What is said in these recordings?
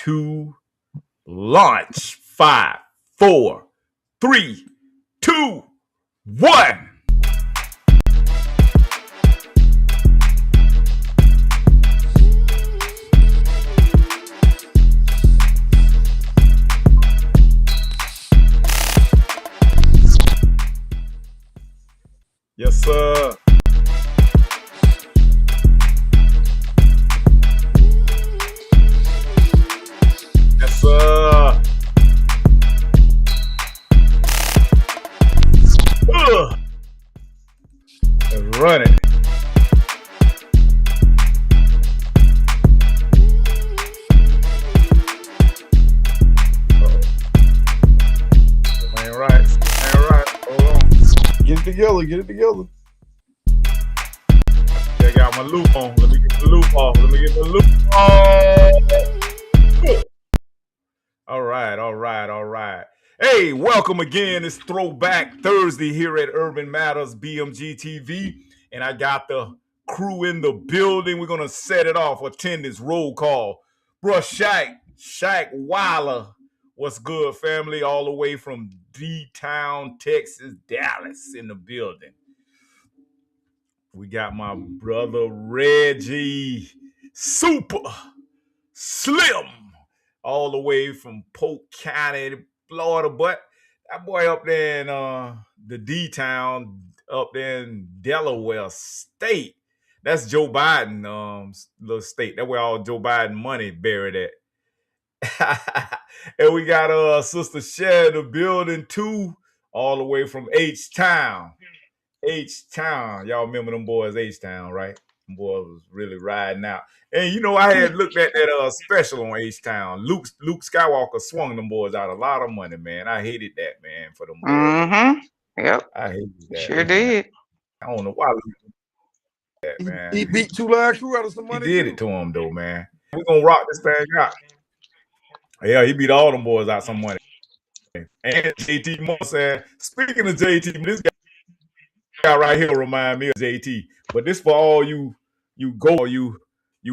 2, launch. 5, 4, 3, 2, 1. Yes, sir. Yes, sir. Let's run it. Ain't right. Ain't right. Hold on. Get it together. Get it together. I got my loop on. Let me get the loop off. Let me get the loop on. All right, all right, all right. Hey, welcome again. It's Throwback Thursday here at Urban Matters BMGtv. And I got the crew in the building. We're going to set it off. Attendance roll call. Bruh, Shaq Weiler. What's good, family? All the way from D-Town, Texas, Dallas in the building. We got my brother Reggie Super Slim all the way from Polk County, Florida. But that boy up there in the D-Town, up there in Delaware State. That's Joe Biden little state. That's where all Joe Biden money buried at. And we got Sister Cher in the building too, all the way from H-Town. H-Town. Y'all remember them boys, H-Town, right? Them boys was really riding out. And you know, I had looked at that special on H-Town. Luke Skywalker swung them boys out a lot of money, man. I hated that, man, for them boys. Mm-hmm. Yep. I hated that. Sure man. did. I don't know why Luke did that, man. He beat Two Line Crew out of some money. He did it to him, though, man. We're going to rock this thing out. Yeah, he beat all them boys out some money. And JT Moore said, speaking of JT, this guy right here remind me of JT. But this for all you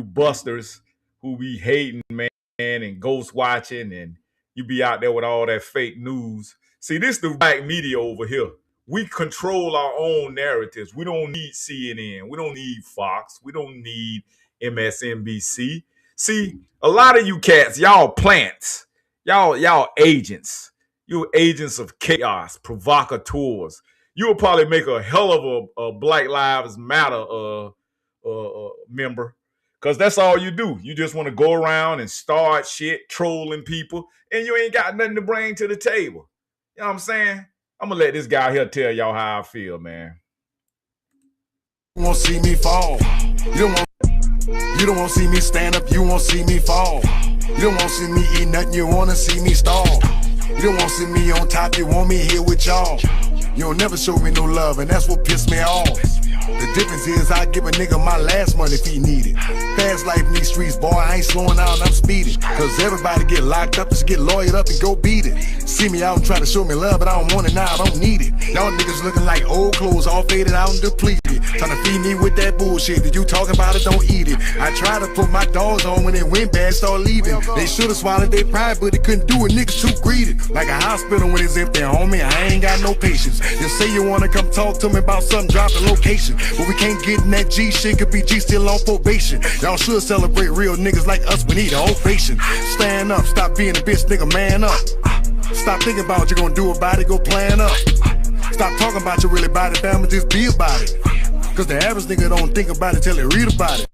busters who be hating, man, and ghost watching, and you be out there with all that fake news. See, this the right media over here. We control our own narratives. We don't need CNN. We don't need Fox. We don't need MSNBC. See, a lot of you cats, y'all plants. Y'all agents. You're agents of chaos, provocateurs. You'll probably make a hell of a Black Lives Matter member, because that's all you do. You just want to go around and start shit, trolling people, and you ain't got nothing to bring to the table. You know what I'm saying? I'm going to let this guy here tell y'all how I feel, man. You won't see me fall. You don't want to see me stand up. You won't see me fall. You don't want to see me eat nothing. You want to see me starve. You don't want to see me on top. You want me here with y'all. You don't never show me no love, and that's what pissed me off. The difference is I give a nigga my last money if he need it. Fast life in these streets, boy, I ain't slowing down, I'm speeding. Cause everybody get locked up, just get lawyered up and go beat it. See me out and try to show me love, but I don't want it now, I don't need it. Y'all niggas looking like old clothes, all faded out and depleted. Trying to feed me with that bullshit that you talking about it, don't eat it. I try to put my dogs on when it went bad, start leaving. They should've swallowed their pride, but they couldn't do it, niggas too greedy. Like a hospital when it's empty, homie, I ain't got no patience. You say you wanna come talk to me about something, drop the location. But we can't get in that G shit, could be G still on probation. Y'all should celebrate real niggas like us, we need an ovation. Stand up, stop being a bitch, nigga, man up. Stop thinking about what you gonna do about it, go plan up. Stop talking about your really body, family, just be about it. Cause the average nigga don't think about it till they read about it.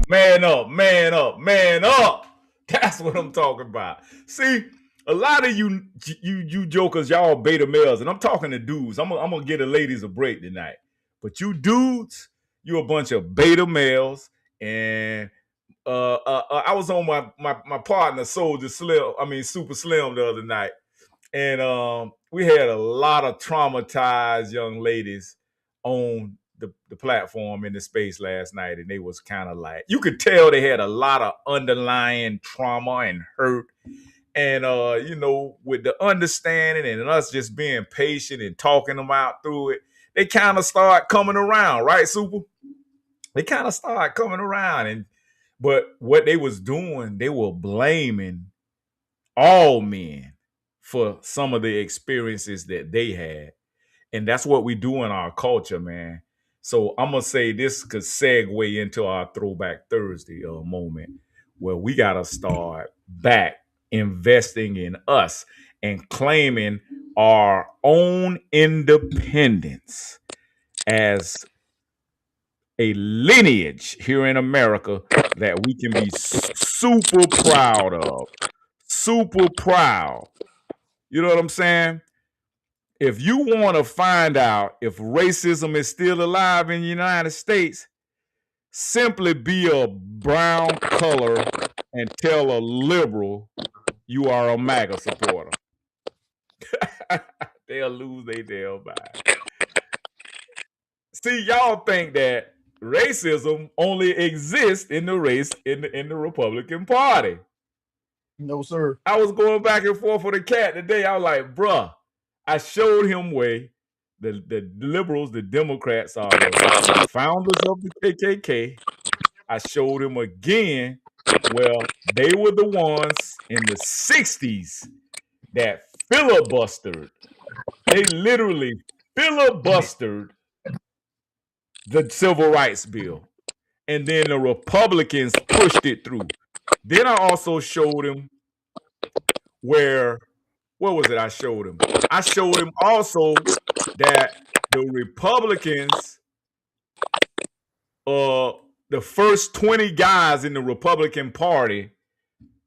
Man up, man up, man up. That's what I'm talking about. See, a lot of you jokers, y'all beta males, and I'm talking to dudes. I'm gonna get the ladies a break tonight. But you dudes, you a bunch of beta males. And I was on my partner Super Slim the other night. And we had a lot of traumatized young ladies on the platform in the space last night, and they was kind of like, you could tell they had a lot of underlying trauma and hurt. And with the understanding and us just being patient and talking them out through it, they kind of start coming around, right, Super? They kind of start coming around, but what they was doing, they were blaming all men for some of the experiences that they had. And that's what we do in our culture, man. So I'm going to say this could segue into our Throwback Thursday moment where we got to start back investing in us and claiming our own independence as a lineage here in America that we can be super proud of. Super proud. You know what I'm saying? If you want to find out if racism is still alive in the United States, simply be a brown color and tell a liberal you are a MAGA supporter. They'll lose their damn mind. See, y'all think that racism only exists in the Republican Party. No, sir. I was going back and forth with a cat today. I was like, bruh, I showed him where the liberals, the Democrats are the founders of the KKK. I showed him again, well, they were the ones in the 60s that filibustered. They literally filibustered the Civil Rights Bill. And then the Republicans pushed it through. Then I also showed him what was it I showed him? I showed him also that the Republicans, the first 20 guys in the Republican Party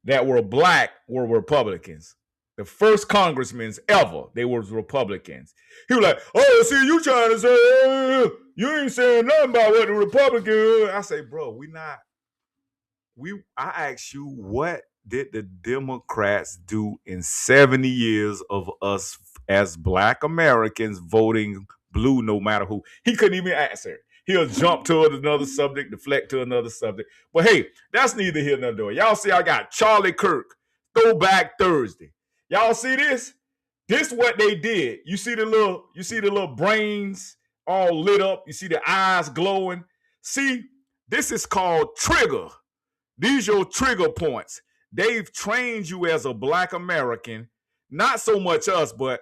that were black were Republicans. The first congressmen ever, they were Republicans. He was like, oh, see, you trying to say, you ain't saying nothing about what the Republicans. I say, bro, I asked you, what did the Democrats do in 70 years of us as black Americans voting blue no matter who? He couldn't even answer. He'll jump to another subject, deflect to another subject. But hey, that's neither here nor there. Y'all see I got Charlie Kirk, Throwback Thursday. Y'all see this? This what they did. You see the little brains all lit up. You see the eyes glowing. See, this is called trigger. These your trigger points. They've trained you as a black American, not so much us, but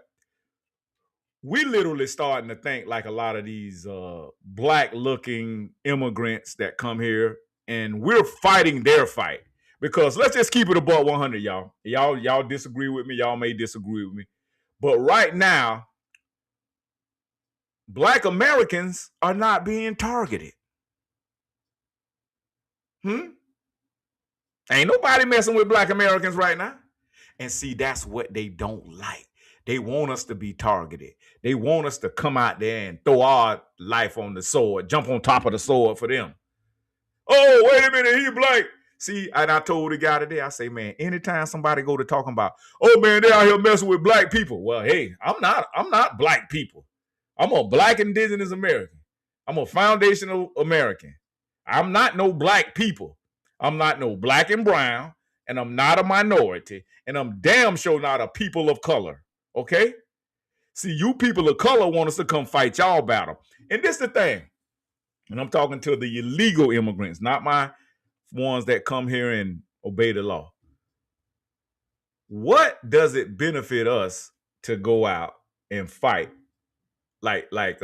we literally starting to think like a lot of these black looking immigrants that come here, and we're fighting their fight. Because let's just keep it above 100, y'all. Y'all disagree with me. Y'all may disagree with me. But right now, black Americans are not being targeted. Ain't nobody messing with black Americans right now. And see, that's what they don't like. They want us to be targeted. They want us to come out there and throw our life on the sword, jump on top of the sword for them. Oh, wait a minute, he black. See, and I told the guy today, I say, man, anytime somebody go to talking about, oh man, they out here messing with black people. Well, hey, I'm not black people. I'm a black indigenous American. I'm a foundational American. I'm not no black people. I'm not no black and brown, and I'm not a minority, and I'm damn sure not a people of color. Okay? See, you people of color want us to come fight y'all battle. And this the thing. And I'm talking to the illegal immigrants, not my ones that come here and obey the law. What does it benefit us to go out and fight? Like what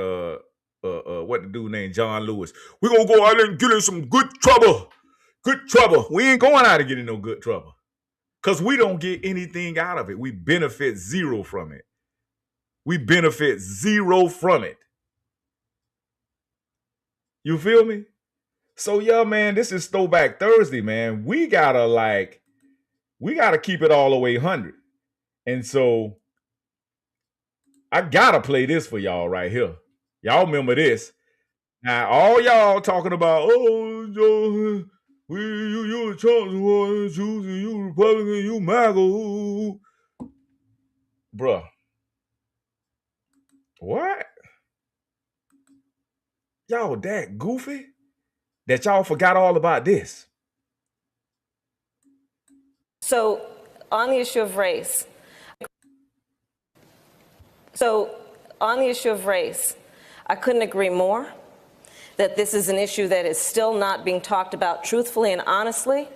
the dude named John Lewis. We're gonna go out and get in some good trouble. Good trouble. We ain't going out to get in no good trouble. Because we don't get anything out of it. We benefit zero from it. We benefit zero from it. You feel me? So yeah, man, this is Throwback Thursday, man. We gotta keep it all the way 100. And so I gotta play this for y'all right here. Y'all remember this. Now, all y'all talking about, oh, you a Trump supporter, choosing you Republican, you MAGA. Bruh. What? Y'all that goofy that y'all forgot all about this. So, on the issue of race, I couldn't agree more that this is an issue that is still not being talked about truthfully and honestly.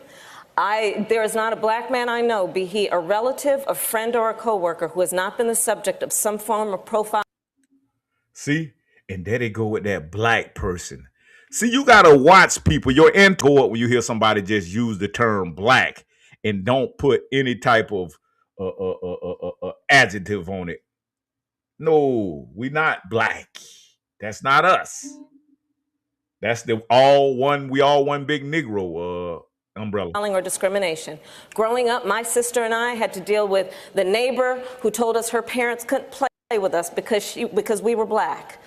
There is not a black man I know, be he a relative, a friend, or a coworker, who has not been the subject of some form of profile. See? And there they go with that black person. See, you got to watch people. Your end go up when you hear somebody just use the term black and don't put any type of adjective on it. No, we not black. That's not us. That's we all one big Negro umbrella. Or discrimination. Growing up, my sister and I had to deal with the neighbor who told us her parents couldn't play with us because we were black.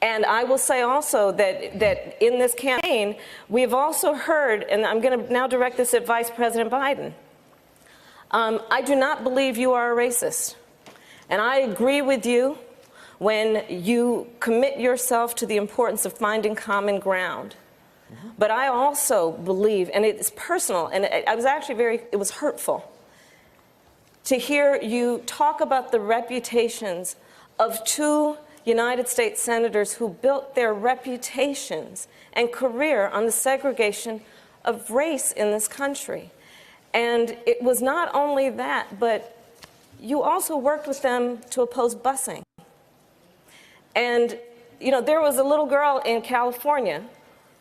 And I will say also that in this campaign, we've also heard, and I'm going to now direct this at Vice President Biden, I do not believe you are a racist. And I agree with you when you commit yourself to the importance of finding common ground. But I also believe, and it's personal, and I was actually it was hurtful to hear you talk about the reputations of two United States senators who built their reputations and career on the segregation of race in this country. And it was not only that, but you also worked with them to oppose busing. And, you know, there was a little girl in California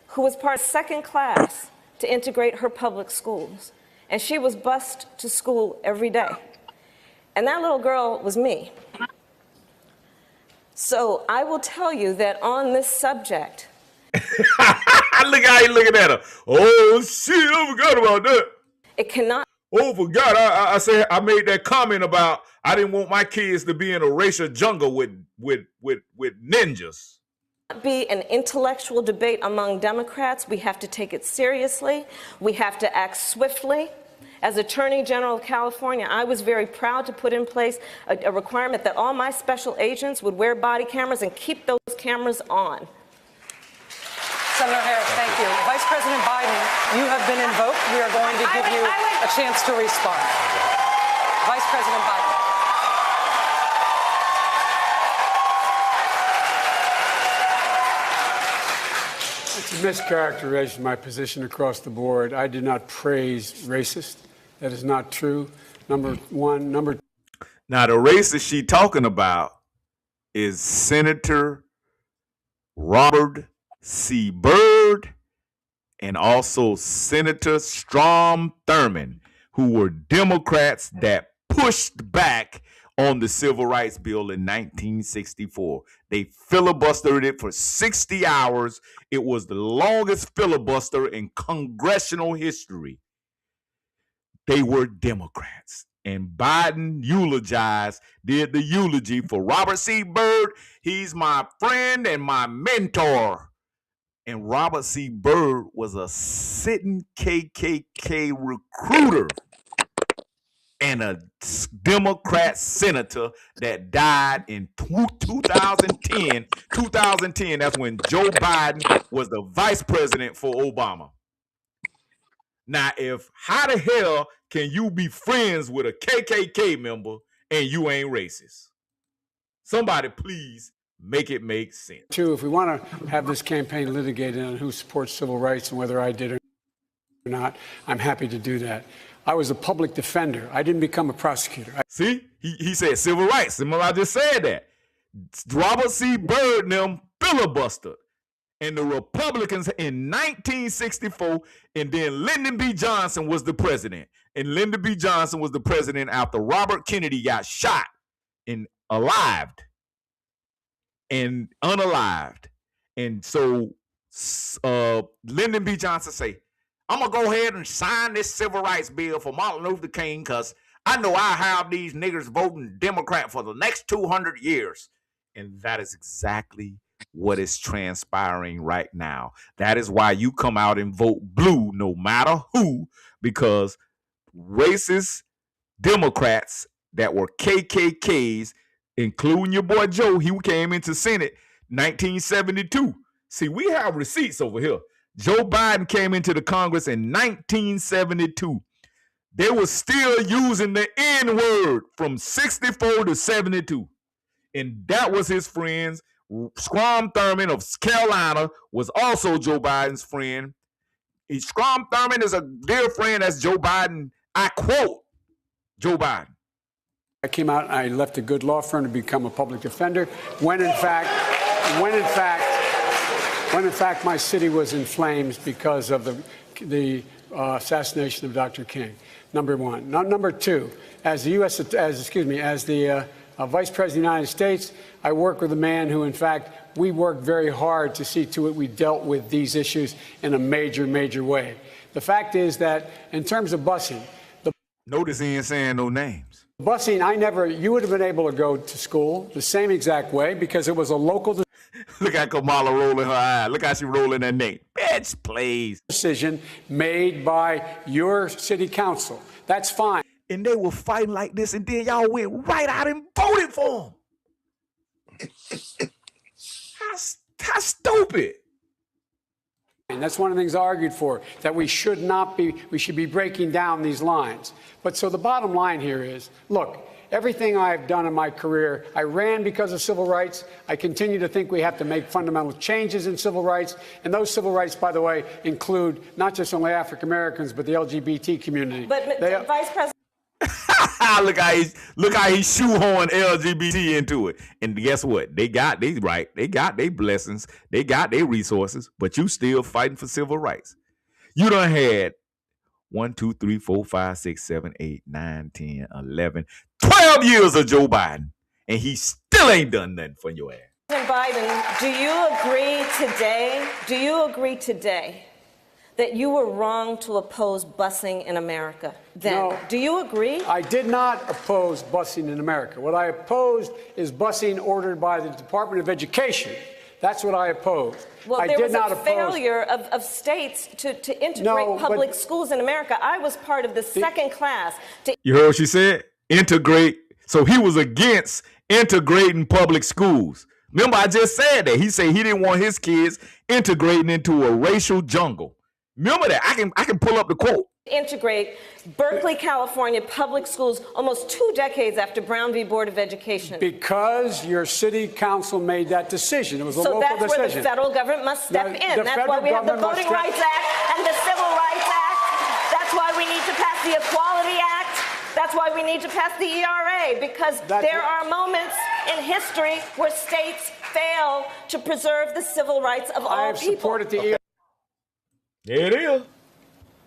who was part of second class to integrate her public schools. And she was bused to school every day. And that little girl was me. So I will tell you that on this subject. Look how you looking at her. Oh, shit, I forgot about that. It cannot. Oh, forgot. I said I made that comment about I didn't want my kids to be in a racial jungle with ninjas. Be an intellectual debate among Democrats. We have to take it seriously. We have to act swiftly. As Attorney General of California, I was very proud to put in place a requirement that all my special agents would wear body cameras and keep those cameras on. Senator Harris, thank you. Vice President Biden, you have been invoked. We are going to give you a chance to respond. Vice President Biden. It's a mischaracterization of my position across the board. I did not praise racist. That is not true. Number one. Number two. Now, the racist she talking about is Senator Robert C. Byrd and also Senator Strom Thurmond, who were Democrats that pushed back on the Civil Rights Bill in 1964. They filibustered it for 60 hours. It was the longest filibuster in congressional history. They were Democrats. And Biden did the eulogy for Robert C. Byrd. He's my friend and my mentor. And Robert C. Byrd was a sitting KKK recruiter and a Democrat senator that died in 2010. 2010, that's when Joe Biden was the vice president for Obama. Now, how the hell can you be friends with a KKK member and you ain't racist? Somebody please make it make sense. Two, if we want to have this campaign litigated on who supports civil rights and whether I did or not, I'm happy to do that. I was a public defender. I didn't become a prosecutor. See, he said civil rights. Remember, I just said that. Robert C. Byrd and them filibustered. And the Republicans in 1964, and then Lyndon B. Johnson was the president. And Lyndon B. Johnson was the president after Robert Kennedy got shot and unalived. And so Lyndon B. Johnson say, I'm going to go ahead and sign this civil rights bill for Martin Luther King because I know I have these niggers voting Democrat for the next 200 years. And that is exactly what is transpiring right now. That is why you come out and vote blue no matter who, because racist Democrats that were KKKs, including your boy Joe, he came into Senate 1972. See, we have receipts over here. Joe Biden came into the Congress in 1972. They were still using the N-word from 64 to 72. And that was his friends. Strom Thurmond of Carolina was also Joe Biden's friend. Strom Thurmond is a dear friend. That's Joe Biden. I quote Joe Biden. I came out and I left a good law firm to become a public defender when in fact my city was in flames because of the assassination of Dr. King. Number one. Number two, as the Vice President of the United States, I work with a man who, in fact, we worked very hard to see to it we dealt with these issues in a major, major way. The fact is that in terms of busing, notice he ain't saying no names. Busing, you would have been able to go to school the same exact way because it was a local Look at Kamala rolling her eye. Look how she rolling that neck. Bitch, please. Decision made by your city council. That's fine. And they were fighting like this, and then y'all went right out and voted for them. How stupid. And that's one of the things I argued for, that we should be breaking down these lines. But so the bottom line here is, look, everything I've done in my career, I ran because of civil rights. I continue to think we have to make fundamental changes in civil rights. And those civil rights, by the way, include not just only African Americans, but the LGBT community. But Vice President. look how he shoehorned LGBT into it. And guess what? They got their blessings, they got their resources, but you still fighting for civil rights. You done had 1, 2, 3, 4, 5, 6, 7, 8, 9, 10, 11, 12 years of Joe Biden, and he still ain't done nothing for your ass. President Biden, do you agree today that you were wrong to oppose busing in America then? No, do you agree? I did not oppose busing in America. What I opposed is busing ordered by the Department of Education. That's what I opposed. Well, there was a failure of states to integrate public schools in America. I was part of the second class. You heard what she said? Integrate. So he was against integrating public schools. Remember, I just said that. He said he didn't want his kids integrating into a racial jungle. Remember that. I can pull up the quote. Integrate Berkeley, California public schools almost 2 decades after Brown v. Board of Education. Because your city council made that decision. It was a local decision. So that's where the federal government must step in. That's why we have the Voting Rights Act and the Civil Rights Act. That's why we need to pass the Equality Act. That's why we need to pass the ERA, because there are moments in history where states fail to preserve the civil rights of all people. I have supported the ERA. There it is.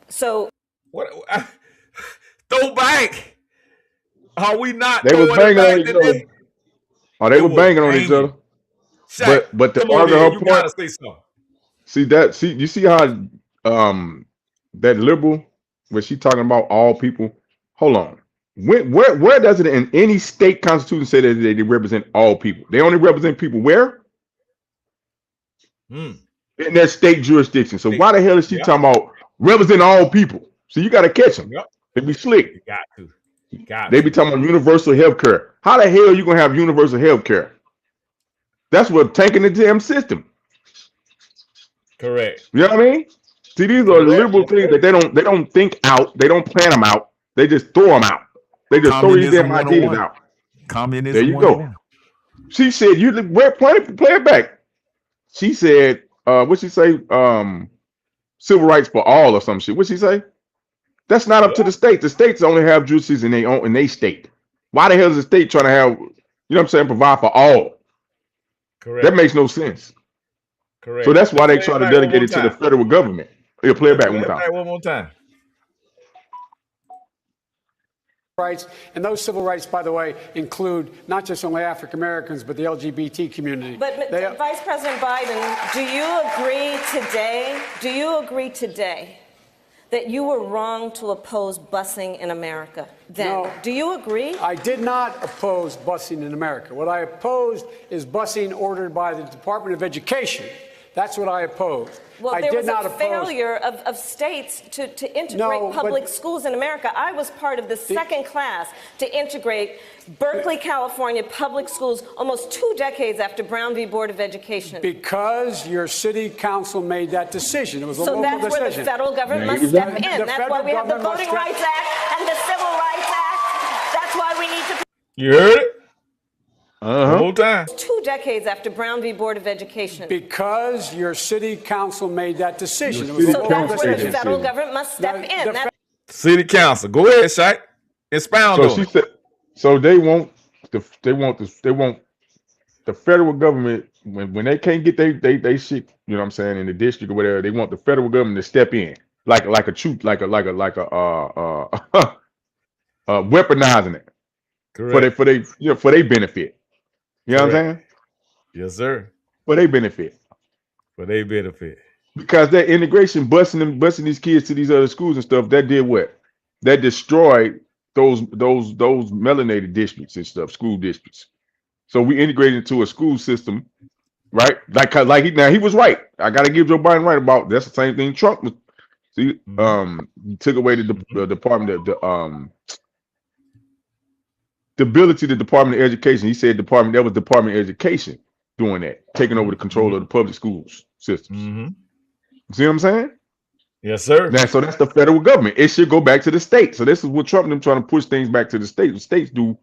So what? Throwback. Are we not? They were banging on each other. Oh, they were banging on each other. Shaq, but to argue her point. You see how that liberal, when she talking about all people. Hold on. Where does it in any state constitution say that they represent all people? They only represent people where? In their state jurisdiction. So why the hell is she talking about represent all people? So you got to catch them. They be slick. You got to. They be talking about universal health care. How the hell are you gonna have universal health care? That's what tanking the damn system. Correct. You know what I mean? See, these are liberal things that they don't think out. They don't plan them out. They just throw them out. They just throw these damn ideas out. Communism. There you go. She said, play it back. She said, what'd she say? Civil rights for all or some shit. What'd she say? That's not up to the states. The states only have juices in their state. Why the hell is the state trying to have, you know what I'm saying, provide for all? Correct. That makes no sense. Correct. So that's why they try to delegate it to the federal government. You'll play it back one more time. Rights, and those civil rights, by the way, include not just only African Americans, but the LGBT community. But Vice President Biden, do you agree today that you were wrong to oppose busing in America then? No, do you agree? I did not oppose busing in America. What I opposed is busing ordered by the Department of Education. That's what I opposed. Well, there was a failure of states to integrate public schools in America. I was part of the second class to integrate Berkeley, California public schools almost 2 decades after Brown v. Board of Education. Because your city council made that decision. It was a local decision. So that's where the federal government must step in. That's why we have the Voting Rights Act and the Civil Rights Act. That's why we need to... You heard it? One more time. 2 decades after Brown v. Board of Education. Because your city council made that decision. Your It was a city So local that's where the decision. federal government must step in. The City council. Go ahead, Shike. Expound So on she it. said, so they want the federal government when they can't get they shit, you know what I'm saying, in the district or whatever, they want the federal government to step in like a troop, like a weaponizing it Correct. for they benefit. You know what I'm Correct. saying? Yes, sir. For they benefit. For their benefit. Because that integration, busing these kids to these other schools and stuff, that did what? That destroyed those melanated districts and stuff, school districts. So we integrated into a school system, right? Like he was right. I gotta give Joe Biden right about that's the same thing Trump was. See, he took away the department the ability to Department of Education. He said Department of Education doing that, taking over the control of the public schools systems. See what I'm saying? Yes, sir. Now, so that's the federal government. It should go back to the state. So this is what Trump and them trying to push things back to the state. The states do,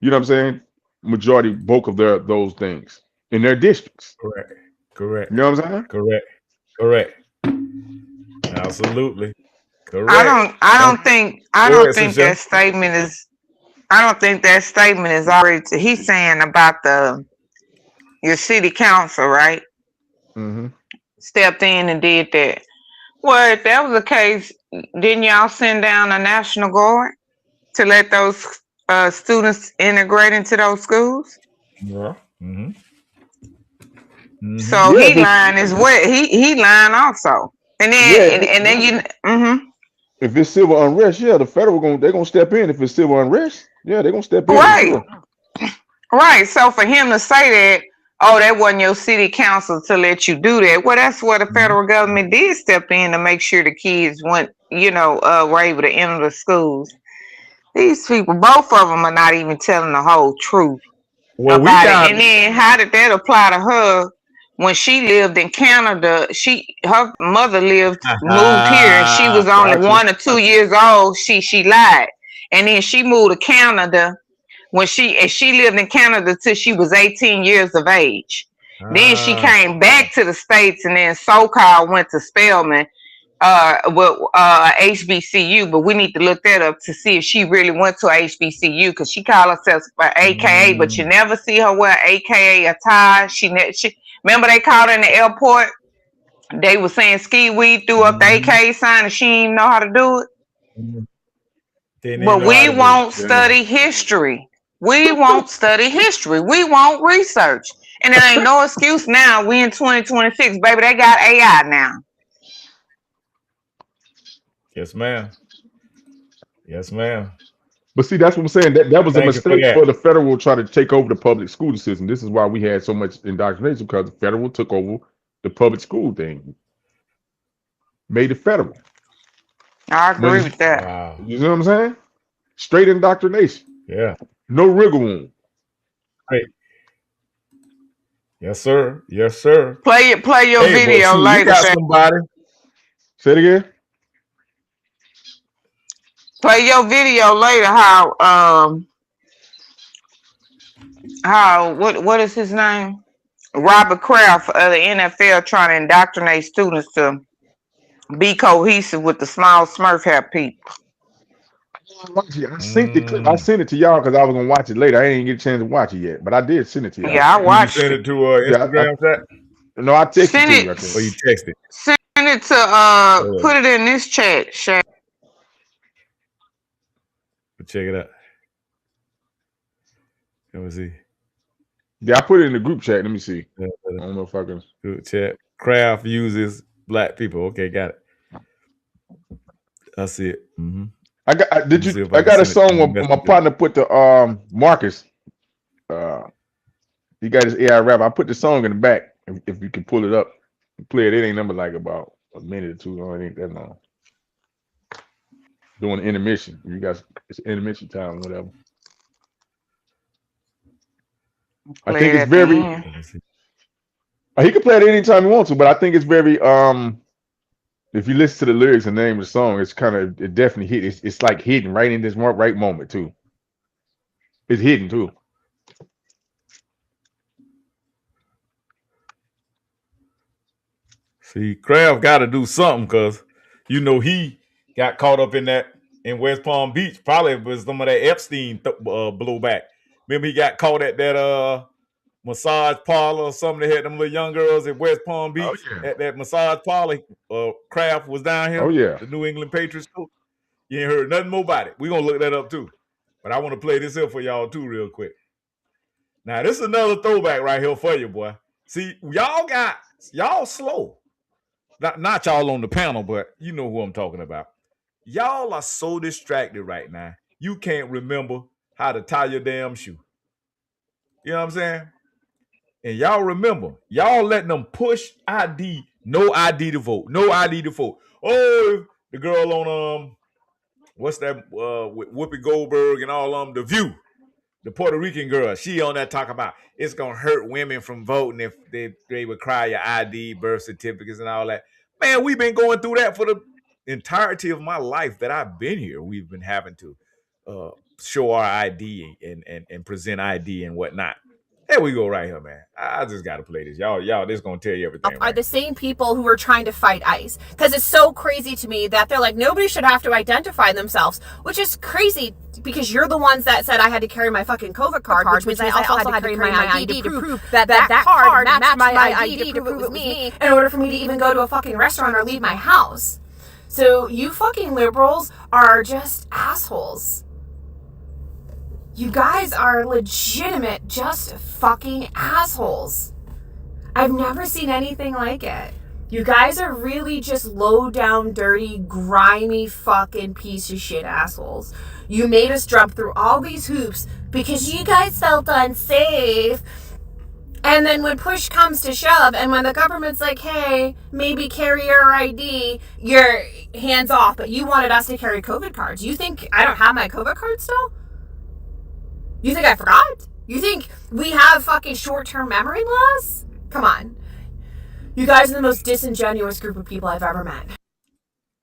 you know what I'm saying? Majority bulk of those things in their districts. Correct. Correct. You know what I'm saying? Correct. Correct. Absolutely. Correct. I don't think that statement is already he's saying about your city council, right? Stepped in and did that. Well, if that was the case, didn't y'all send down a National Guard to let those students integrate into those schools? Yeah. So he lying is what he lying also. And then and then you if it's civil unrest, yeah, the federal they're gonna step in. If it's civil unrest, yeah, they're gonna step in. Right. Right. So for him to say that, oh, that wasn't your city council to let you do that. Well, that's where the federal government did step in to make sure the kids went, were able to enter the schools. These people, both of them are not even telling the whole truth about it. And then how did that apply to her when she lived in Canada? Her mother moved here, and she was only 1 or 2 years old. She lied, and then she moved to Canada. When she lived in Canada till she was 18 years of age. Then she came back to the States and then so-called went to Spelman with HBCU, but we need to look that up to see if she really went to HBCU because she called herself AKA, but you never see her wear AKA attire. She remember they called her in the airport. They were saying ski weed threw up the AKA sign and she didn't know how to do it. But we won't study history. We won't study history. We won't research. And there ain't no excuse now. We in 2026, baby. They got AI now. Yes, ma'am. Yes, ma'am. But see, that's what I'm saying. That was a mistake for the federal try to take over the public school system. This is why we had so much indoctrination, because the federal took over the public school thing. Made it federal. I agree with that. Wow. You know what I'm saying? Straight indoctrination. Yeah. No wriggle room. Right. Yes, sir. Yes, sir. Play your video later. You got somebody. Say it again. Play your video later. What is his name? Robert Kraft of the NFL trying to indoctrinate students to be cohesive with the small Smurf hat people. I sent the clip. I sent it to y'all because I was gonna watch it later. I didn't get a chance to watch it yet, but I did send it to y'all. Yeah, I watched it. You sent it to Instagram chat? No, I texted it to you. Or you texted? Send it to put it in this chat, Shay. Check it out. Let me see. Yeah, I put it in the group chat. Let me see. I don't know if I can. Group chat. Kraft uses black people. Okay, got it. I see it. I got a song where my partner put the Marcus. He got his AI rap. I put the song in the back. If you can pull it up, play it. It ain't number like about a minute or two. No, it ain't that long. Doing intermission. You guys, it's intermission time, whatever. I think it's very. He can play it anytime he wants to, but I think it's very. If you listen to the lyrics and the name of the song, it's it definitely hit. It's like hidden right in this right moment too. It's hidden too. See, Kraft got to do something because, he got caught up in West Palm Beach. Probably was some of that Epstein blowback. Remember he got caught at that massage parlor or something. They had them little young girls at West Palm Oh Beach yeah. at that massage parlor. Kraft was down Oh here, yeah. the New England Patriots coach. You ain't heard nothing more about it. We're going to look that up too. But I want to play this here for y'all too real quick. Now, this is another throwback right here for you, boy. See, y'all slow. Not y'all on the panel, but you know who I'm talking about. Y'all are so distracted right now. You can't remember how to tie your damn shoe. You know what I'm saying? And y'all remember, y'all letting them push ID, no ID to vote, no ID to vote. Oh, the girl on what's that with Whoopi Goldberg and all The View, the Puerto Rican girl, she on that talk about it's gonna hurt women from voting if they would cry your ID, birth certificates, and all that. Man, we've been going through that for the entirety of my life that I've been here. We've been having to show our ID and present ID and whatnot. There we go right here, man. I just got to play this. Y'all, this is going to tell you everything. Are the same people who are trying to fight ICE. Because it's so crazy to me that they're like, nobody should have to identify themselves, which is crazy because you're the ones that said I had to carry my fucking COVID card, which means I also had to carry my ID to prove that card matched my ID to prove it was me in order for me to even go to a fucking restaurant or leave my house. So you fucking liberals are just assholes. You guys are legitimate, just fucking assholes. I've never seen anything like it. You guys are really just low down, dirty, grimy fucking piece of shit assholes. You made us jump through all these hoops because you guys felt unsafe. And then when push comes to shove, and when the government's like, hey, maybe carry your ID, you're hands off, but you wanted us to carry COVID cards. You think I don't have my COVID card still? You think I forgot? You think we have fucking short-term memory loss? Come on. You guys are the most disingenuous group of people I've ever met.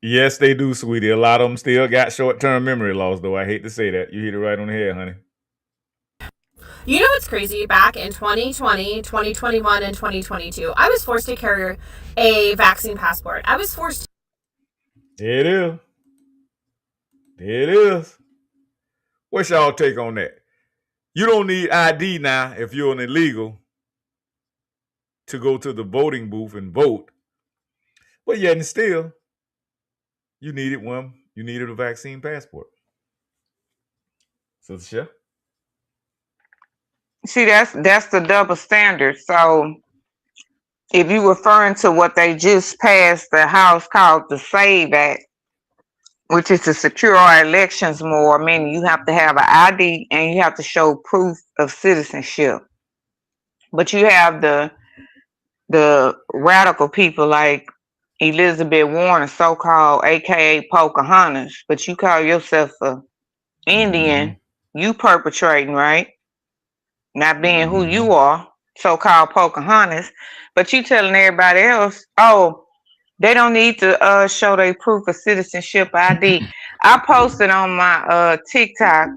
Yes, they do, sweetie. A lot of them still got short-term memory loss, though. I hate to say that. You hit it right on the head, honey. You know what's crazy? Back in 2020, 2021, and 2022, I was forced to carry a vaccine passport. I was forced to... There it is. There it is. What's y'all take on that? You don't need ID now if you're an illegal to go to the voting booth and vote. But yet and still, you needed one. You needed a vaccine passport. So, Chef? See, that's the double standard. So if you're referring to what they just passed the House called the SAVE Act, which is to secure our elections more, meaning you have to have an ID and you have to show proof of citizenship. But you have the radical people like Elizabeth Warren, so-called AKA Pocahontas, but you call yourself a Indian, you perpetrating, right? Not being who you are, so-called Pocahontas, but you telling everybody else, oh, they don't need to show their proof of citizenship ID. I posted on my TikTok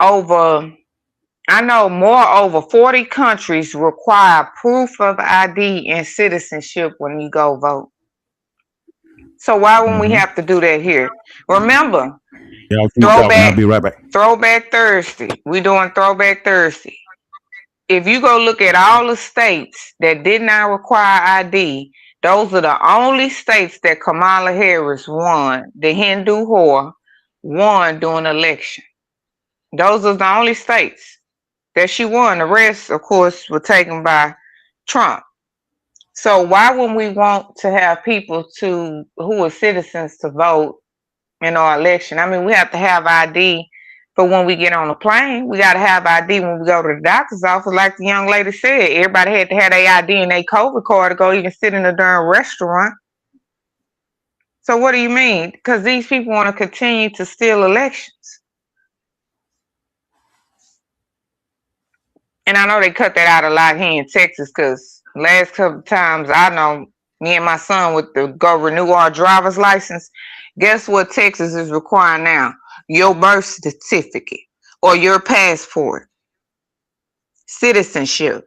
over 40 countries require proof of ID and citizenship when you go vote. So why wouldn't we have to do that here? Remember, I'll be right back. Throwback Thursday. We're doing Throwback Thursday. If you go look at all the states that did not require ID, those are the only states that Kamala Harris won, the Hindu whore, won during the election. Those are the only states that she won. The rest, of course, were taken by Trump. So why wouldn't we want to have people who are citizens to vote in our election? I mean, we have to have ID for when we get on a plane. We got to have ID when we go to the doctor's office. Like the young lady said, everybody had to have their ID and their COVID card to go even sit in a darn restaurant. So what do you mean? Because these people want to continue to steal elections. And I know they cut that out a lot here in Texas because last couple of times I know me and my son would go renew our driver's license. Guess what Texas is requiring now? Your birth certificate or your passport. Citizenship.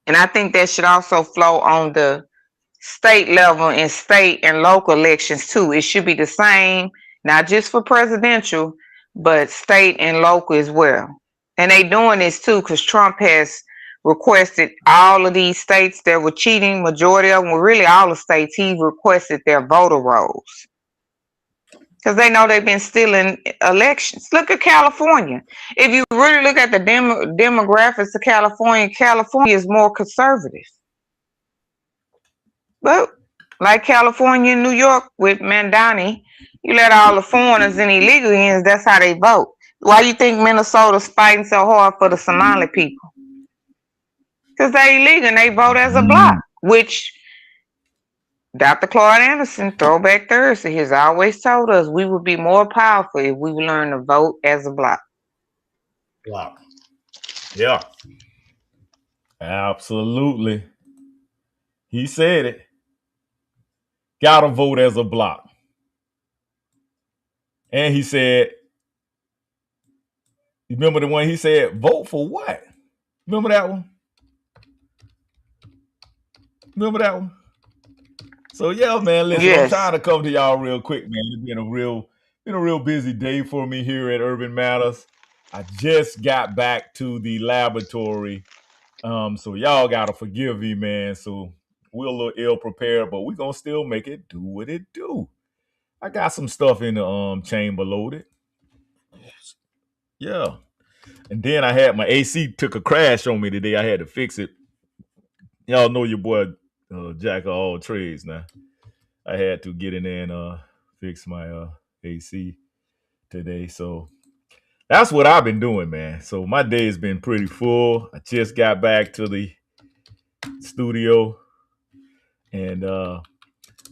And I think that should also flow on the state level and state and local elections too. It should be the same, not just for presidential, but state and local as well. And they doing this too because Trump has requested all of these states that were cheating, majority of them, well, really all the states, he requested their voter rolls. Because they know they've been stealing elections. Look at California. If you really look at the demographics of California, California is more conservative. But like California and New York with Mandani, you let all the foreigners and illegals, that's how they vote. Why you think Minnesota's fighting so hard for the Somali people? Because they're illegal and they vote as a bloc, which Dr. Claude Anderson, Throwback Thursday, has always told us we would be more powerful if we learn to vote as a bloc. Block. Yeah. Absolutely. He said it. Gotta vote as a bloc. And he said, you remember the one he said, vote for what? Remember that one? Remember that one? So yeah, man, listen, yes. I'm trying to come to y'all real quick, man. It's been a real busy day for me here at Urban Matters. I just got back to the laboratory. So y'all gotta forgive me, man. So we're a little ill prepared, but we're gonna still make it do what it do. I got some stuff in the chamber loaded. Yeah. And then I had my AC took a crash on me today. I had to fix it. Y'all know your boy Jack of all trades now. I had to get in there and fix my AC today. So that's what I've been doing, man. So my day has been pretty full. I just got back to the studio. And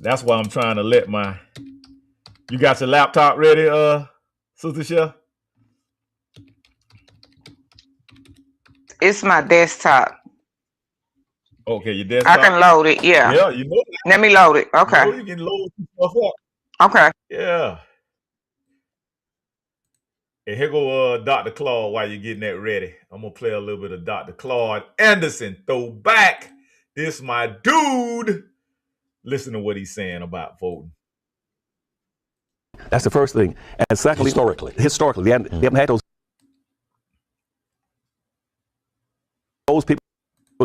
that's why I'm trying to let my... You got your laptop ready, Sister Chef? It's my desktop. Okay, your desktop. I can load it, yeah. Yeah, you know. Let me load it. Okay. You know you can load some stuff up. Okay. Yeah. And here go Dr. Claude while you're getting that ready. I'm gonna play a little bit of Dr. Claude Anderson. Throwback. This my dude. Listen to what he's saying about voting. That's the first thing. And secondly, historically, they haven't had those people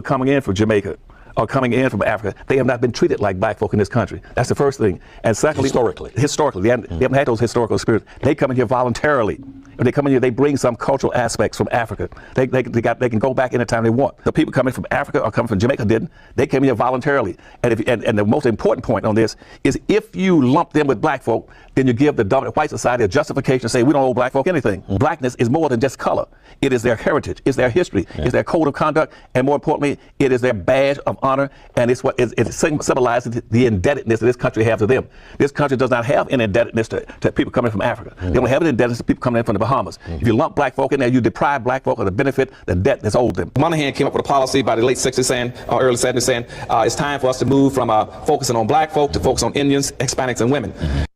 coming in from Jamaica or coming in from Africa. They have not been treated like black folk in this country. That's the first thing. And secondly, historically, they haven't had those historical spirits. They come in here voluntarily. When they come in here, they bring some cultural aspects from Africa. They can go back anytime they want. The people coming from Africa or coming from Jamaica didn't. They came in here voluntarily. And the most important point on this is if you lump them with black folk, then you give the dominant white society a justification to say we don't owe black folk anything. Blackness is more than just color. It is their heritage, it's their history, it's their code of conduct, and more importantly, it is their badge of honor, and it's what it symbolizes the indebtedness that this country has to them. This country does not have any indebtedness to people coming from Africa. They don't have any indebtedness to people coming in from the Bahamas. If you lump black folk in there, you deprive black folk of the benefit, the debt that's owed them. Monahan came up with a policy by the late 60s saying, early 70s saying, it's time for us to move from focusing on black folk to focus on Indians, Hispanics, and women.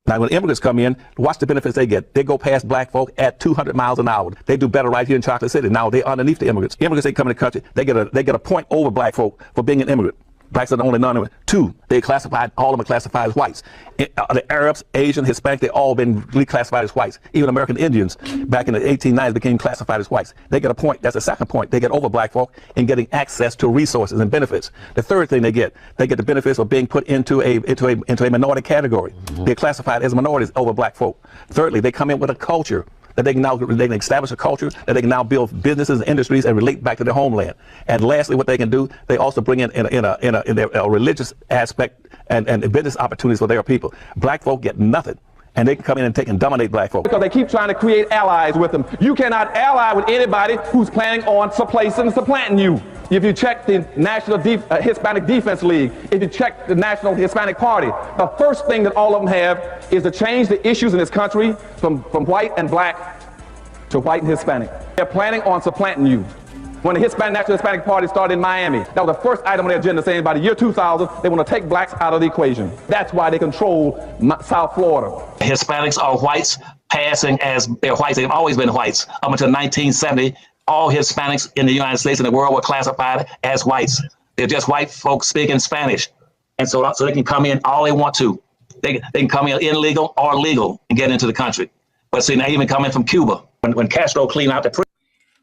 Now, when immigrants come in, watch the benefits they get. They go past black folk at 200 miles an hour. They do better right here in Chocolate City. Now, they're underneath the immigrants. Immigrants, they come in the country, they get a point over black folk for being an immigrant. Blacks are the only non-immigrant. Two, all of them are classified as whites. The Arabs, Asian, Hispanic, they all been reclassified as whites. Even American Indians back in the 1890s became classified as whites. They get a point. That's the second point. They get over black folk in getting access to resources and benefits. The third thing they get the benefits of being put into a minority category. They're classified as minorities over black folk. Thirdly, they come in with a culture that they can establish a culture, that they can now build businesses and industries and relate back to their homeland. And lastly, what they can do, they also bring in their religious aspect and business opportunities for their people. Black folk get nothing. And they can come in and take and dominate black folk. Because they keep trying to create allies with them. You cannot ally with anybody who's planning on supplanting you. If you check the National Hispanic Defense League, if you check the National Hispanic Party, the first thing that all of them have is to change the issues in this country from white and black to white and Hispanic. They're planning on supplanting you. When the National Hispanic Party started in Miami, that was the first item on their agenda, saying by the year 2000, they want to take blacks out of the equation. That's why they control South Florida. Hispanics are whites passing as they're whites. They've always been whites. Up until 1970, all Hispanics in the United States and the world were classified as whites. They're just white folks speaking Spanish. And so they can come in all they want to. They can come in illegal or legal and get into the country. But see, they even come in from Cuba when Castro cleaned out the prison.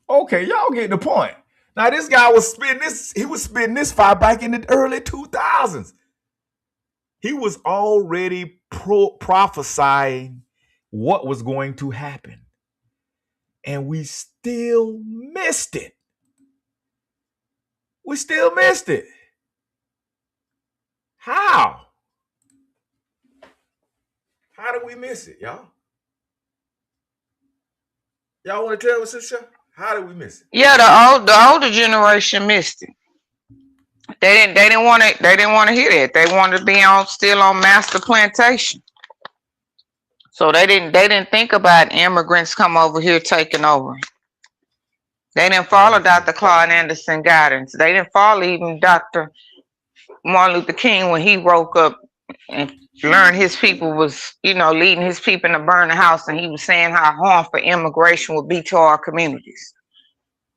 Okay, y'all get the point. Now this guy was spitting this. He was spitting this fire back in the early 2000s. He was already prophesying what was going to happen, and we still missed it. We still missed it. How? How did we miss it, y'all? Y'all want to tell us, sister? How did we miss it? Yeah, the older generation missed it. They didn't want to hear that. They wanted to be still on master plantation. So they didn't think about immigrants come over here taking over. They didn't follow Dr. Claude Anderson guidance. They didn't follow even Dr. Martin Luther King when he woke up and learned his people was, leading his people to burn the house, and he was saying how harmful immigration would be to our communities.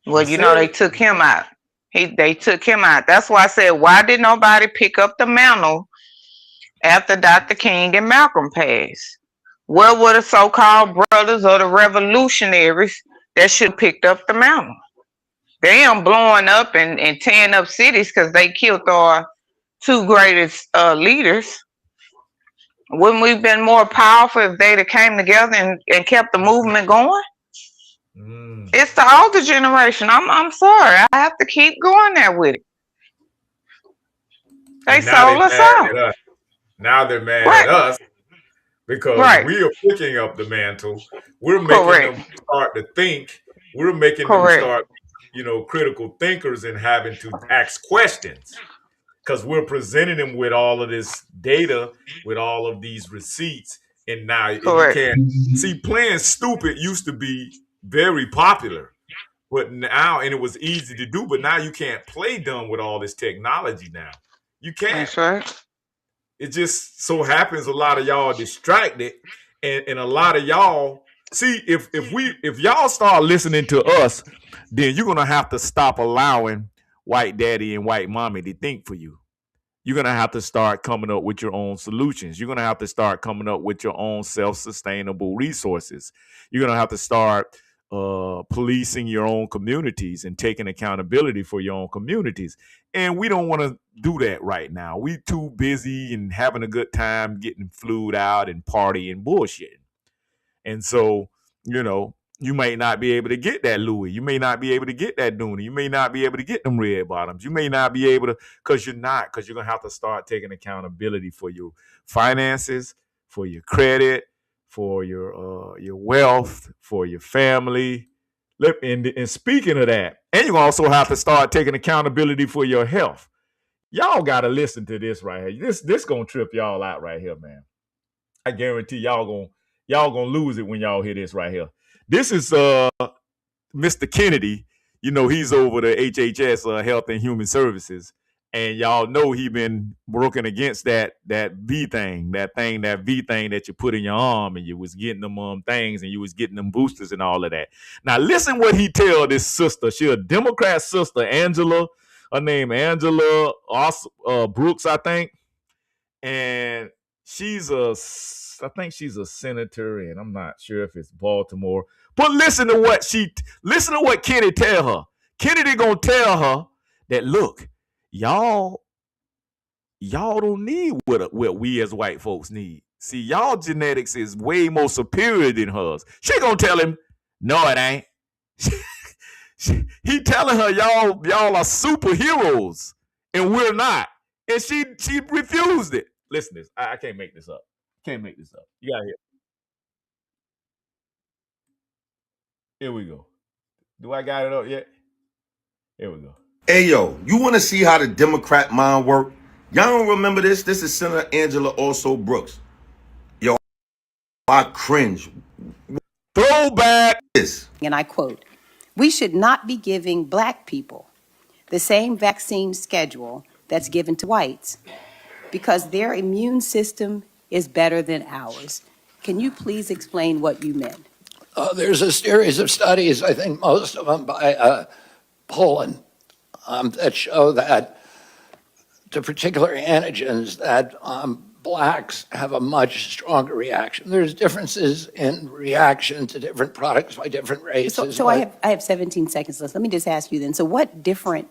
Well, they took him out. They took him out. That's why I said, why did nobody pick up the mantle after Dr. King and Malcolm passed? Where were the so-called brothers or the revolutionaries that should have picked up the mantle? They are blowing up and tearing up cities because they killed our two greatest leaders. Wouldn't we have been more powerful if they'd have came together and kept the movement going? It's the older generation. I'm sorry. I have to keep going there with it. They sold us out. Now they're mad at us because we are picking up the mantle. We're making them start to think. We're making them start, critical thinkers and having to ask questions because we're presenting them with all of this data, with all of these receipts. And now you can't see playing stupid used to be very popular, but now, and it was easy to do, but now you can't play dumb with all this technology now. You can't. That's right. It just so happens a lot of y'all are distracted, and a lot of y'all see if y'all start listening to us, then you're gonna have to stop allowing white daddy and white mommy to think for you. You're gonna have to start coming up with your own solutions. You're gonna have to start coming up with your own self-sustainable resources. You're gonna have to start policing your own communities and taking accountability for your own communities. And we don't want to do that right now. We too busy and having a good time getting flued out and partying and bullshitting. And so, you might not be able to get that Louis. You may not be able to get that Dooney. You may not be able to get them red bottoms. You may not be able to, because you're going to have to start taking accountability for your finances, for your credit, for your wealth, for your family. And speaking of that, and you're going to also have to start taking accountability for your health. Y'all got to listen to this right here. This going to trip y'all out right here, man. I guarantee y'all going to lose it when y'all hear this right here. This is Mr. Kennedy. He's over the HHS, Health and Human Services. And y'all know he been working against that V thing that you put in your arm, and you was getting them things, and you was getting them boosters and all of that. Now listen what he tell this sister. She a Democrat sister, Angela. Her name Angela Brooks, I think. And I think she's a senator, and I'm not sure if it's Baltimore. But listen to what Kennedy tell her. Kennedy gonna tell her that, look, y'all don't need what we as white folks need. See, y'all genetics is way more superior than hers. She gonna tell him, no, it ain't. He telling her y'all are superheroes and we're not. And she refused it. Listen to this. I can't make this up. You gotta hear. Here we go. Do I got it up yet? Here we go. Hey, yo, you want to see how the Democrat mind work? Y'all don't remember this? This is Senator Angela also Brooks. Yo, I cringe. Throwback. And I quote, "We should not be giving black people the same vaccine schedule that's given to whites because their immune system is better than ours." Can you please explain what you meant? There's a series of studies, I think most of them by Poland, that show that to particular antigens that blacks have a much stronger reaction. There's differences in reaction to different products by different races. So I have 17 seconds left. Let me just ask you then. So what different?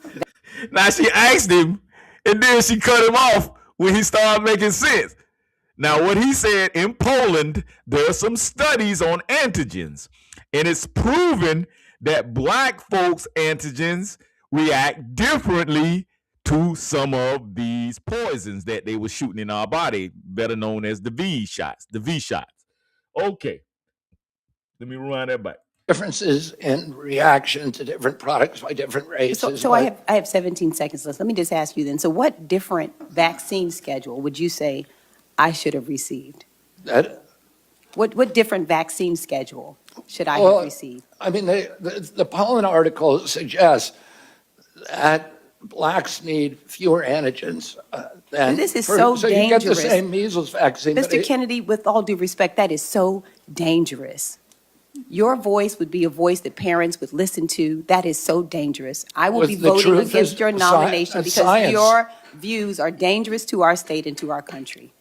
Now she asked him, and then she cut him off when he started making sense. Now, what he said, in Poland, there are some studies on antigens, and it's proven that black folks' antigens react differently to some of these poisons that they were shooting in our body, better known as the V shots. Okay, let me rewind that back. Differences in reaction to different products by different races. So I have 17 seconds left. Let me just ask you then. So what different vaccine schedule would you say I should have received? What different vaccine schedule should I have received? I mean, the Poland article suggests that blacks need fewer antigens than. This is so dangerous. So you get the same measles vaccine. Mr. Kennedy, with all due respect, that is so dangerous. Your voice would be a voice that parents would listen to. That is so dangerous. I will be voting against your nomination because your views are dangerous to our state and to our country.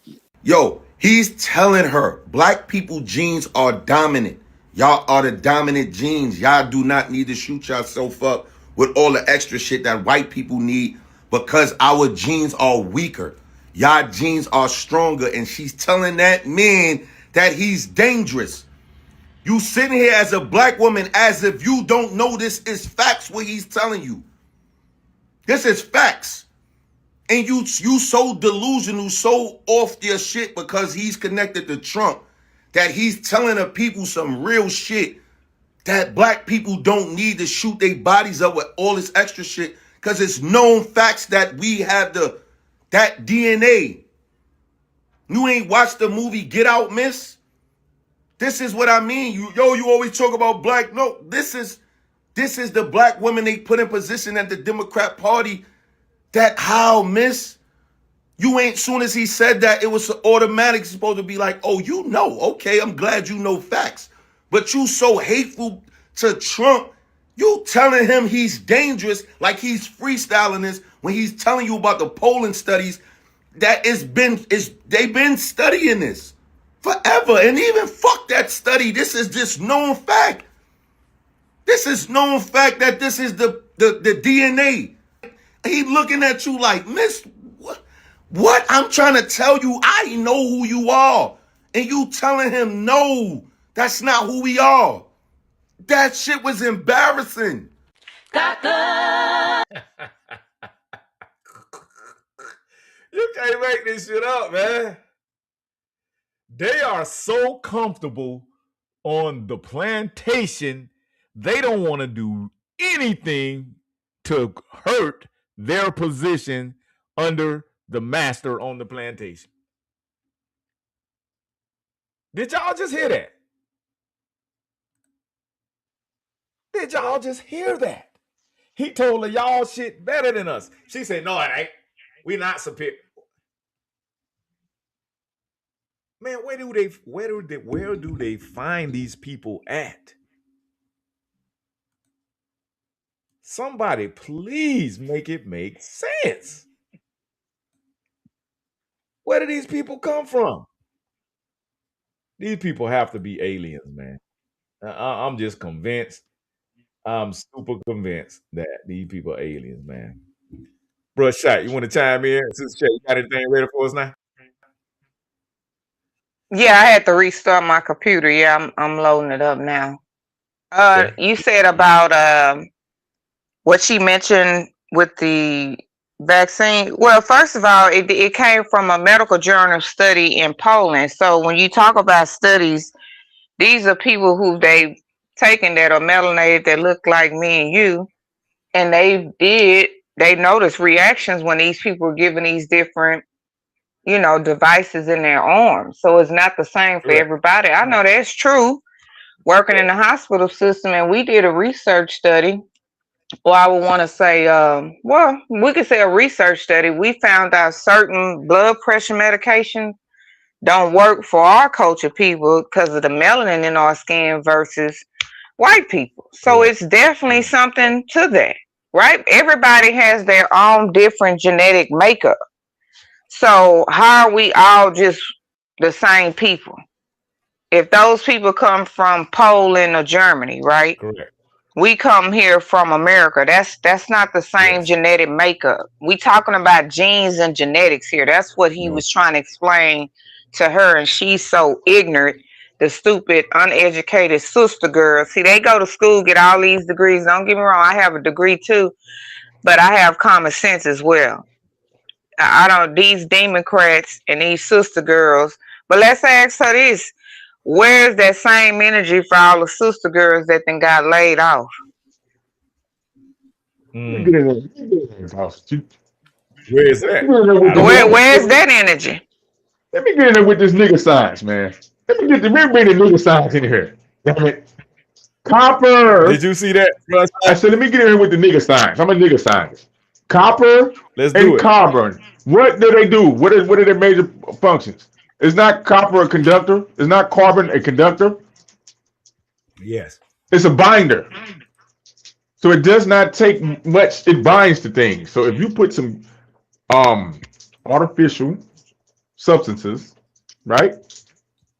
Yo, he's telling her black people genes are dominant. Y'all are the dominant genes. Y'all do not need to shoot yourself up with all the extra shit that white people need because our genes are weaker. Y'all genes are stronger. And she's telling that man that he's dangerous. You sitting here as a black woman as if you don't know this is facts what he's telling you. This is facts. And you so delusional, so off your shit because he's connected to Trump that he's telling the people some real shit that black people don't need to shoot their bodies up with all this extra shit because it's known facts that we have that DNA. You ain't watched the movie Get Out, miss? This is what I mean. You always talk about black. No, this is the black women they put in position at the Democrat Party. That how, miss? You ain't, soon as he said that, it was automatic supposed to be like, oh, you know, okay, I'm glad you know facts. But you so hateful to Trump, you telling him he's dangerous like he's freestyling this when he's telling you about the Poland studies that they've been studying this forever. And even fuck that study. This is just known fact. This is known fact that this is the DNA. He looking at you like, miss, what? I'm trying to tell you, I know who you are. And you telling him, no, that's not who we are. That shit was embarrassing. You can't make this shit up, man. They are so comfortable on the plantation, they don't want to do anything to hurt their position under the master on the plantation. Did y'all just hear that? Did y'all just hear that? He told her y'all shit better than us. She said, no, it ain't. We not superior. Man, where do they find these people at? Somebody please make it make sense. Where do these people come from? These people have to be aliens, man. I'm just convinced. I'm super convinced that these people are aliens, man. Bro, Shot, you want to chime in? Sister Shay, you got anything ready for us now? Yeah, I had to restart my computer. Yeah, I'm loading it up now. You said about what she mentioned with the vaccine. Well, first of all, it came from a medical journal study in Poland. So when you talk about studies, these are people who they've taken that are melanated that look like me and you, and they noticed reactions when these people were given these different, devices in their arms. So it's not the same for everybody. I know that's true. Working in the hospital system, and we did a research study. Well, I would want to say, we could say a research study. We found out certain blood pressure medications don't work for our culture people because of the melanin in our skin versus white people. So it's definitely something to that. right? Everybody has their own different genetic makeup. So how are we all just the same people? If those people come from Poland or Germany, right? Correct. We come here from America. That's not the same genetic makeup. We talking about genes and genetics here. That's what he was trying to explain to her, and she's so ignorant. The stupid, uneducated sister girls. See, they go to school, get all these degrees. Don't get me wrong, I have a degree too, but I have common sense as well. I don't, these Democrats and these sister girls. But let's ask her this: where's that same energy for all the sister girls that then got laid off? Let me get in there. Where is that? Where's that energy? Let me get in there with this nigga science, man. Let me bring the nigga science in here. Damn it. Copper. Did you see that? I said, let me get in here with the nigga science. I'm a nigga scientist. Copper and carbon. What do they do? What are their major functions? It's not copper a conductor. It's not carbon a conductor. Yes. It's a binder. So it does not take much. It binds to things. So if you put some artificial substances, right?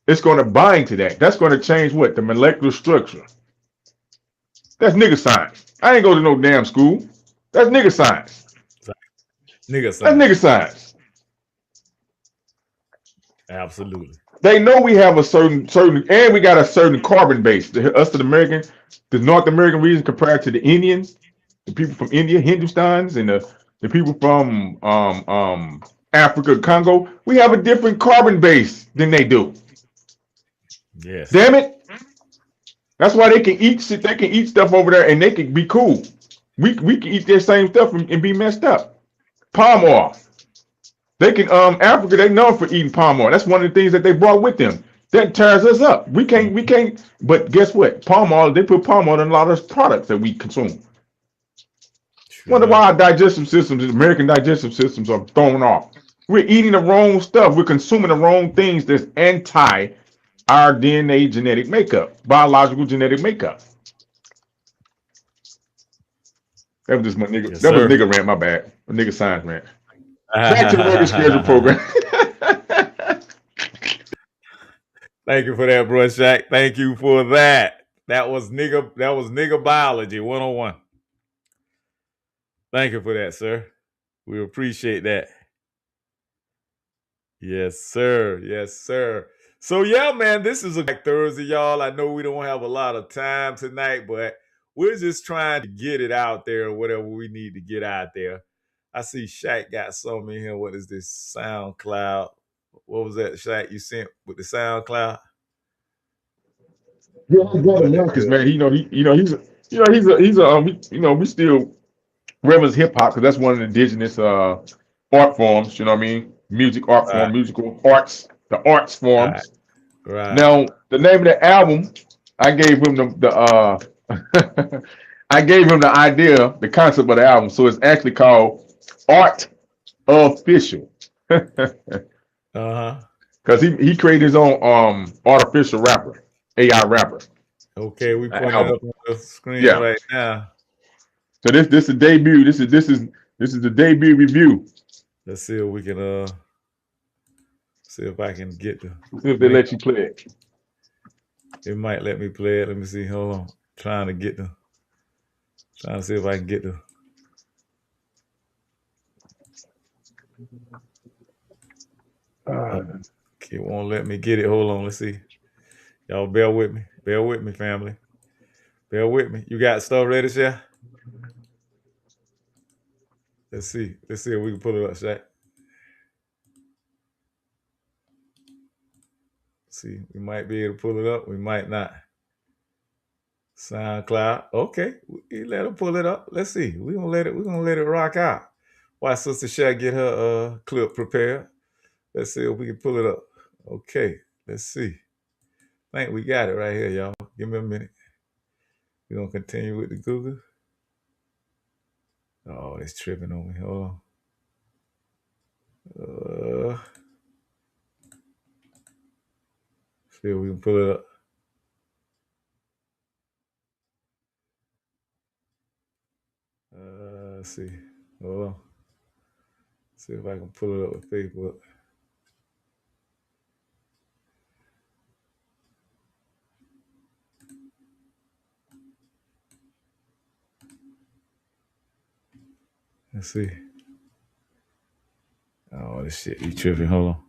It's going to bind to that. That's going to change what? The molecular structure. That's nigga science. I ain't go to no damn school. That's nigga science. Nigga science. That's nigga science. Absolutely. They know we have a certain, and we got a certain carbon base. Us, the American, the North American region compared to the Indians, the people from India, Hindustans, and the people from Africa, Congo. We have a different carbon base than they do. Yes. Damn it. That's why they can eat shit. They can eat stuff over there, and they can be cool. We can eat their same stuff and be messed up. Palm oil. They can Africa. They known for eating palm oil. That's one of the things that they brought with them. That tears us up. We can't. But guess what? Palm oil. They put palm oil in a lot of products that we consume. Wonder why our digestive systems, American digestive systems, are thrown off. We're eating the wrong stuff. We're consuming the wrong things that's anti our DNA genetic makeup, biological genetic makeup. That was just my nigga. Yes, that was sir. nigga rant. My bad. A nigga science rant. Back to the regular schedule program. Thank you for that, bro, Shaq. Thank you for that. That was nigga biology 101. Thank you for that, sir. We appreciate that. Yes, sir. Yes, sir. So yeah, man, this is a Thursday, y'all. I know we don't have a lot of time tonight, but we're just trying to get it out there, whatever we need to get out there. I see Shaq got something in here. What is this? SoundCloud. What was that, Shaq, you sent with the SoundCloud? Yeah, my brother Marcus, man. We still reverence hip hop because that's one of the indigenous art forms. You know what I mean? Music art form, musical arts, the arts forms. Right. Now, the name of the album, I gave him I gave him the idea, the concept of the album. So it's actually called Art Official. Because he created his own artificial rapper, AI rapper. Okay, we putting it up on the screen right now. So this is the debut. This is the debut review. Let's see if we can see if I can get the. See if they let you play it. It might let me play it. Let me see. Hold on. Trying to see if I can get the. Okay, it won't let me get it. Hold on. Let's see. Y'all bear with me. Bear with me, family. Bear with me. You got stuff ready, Shaq? Let's see. Let's see if we can pull it up, Shaq. See, we might be able to pull it up. We might not. SoundCloud. Okay. We let him pull it up. Let's see. We're gonna let it rock out. While Sister Shaq get her clip prepared. Let's see if we can pull it up. Okay. Let's see. I think we got it right here, y'all. Give me a minute. We're gonna continue with the Google. Oh, it's tripping on me. Hold on. See if we can pull it up. Let's see. Hold on. See if I can pull it up with Facebook. Let's see. Oh, this shit, you tripping. Hold on.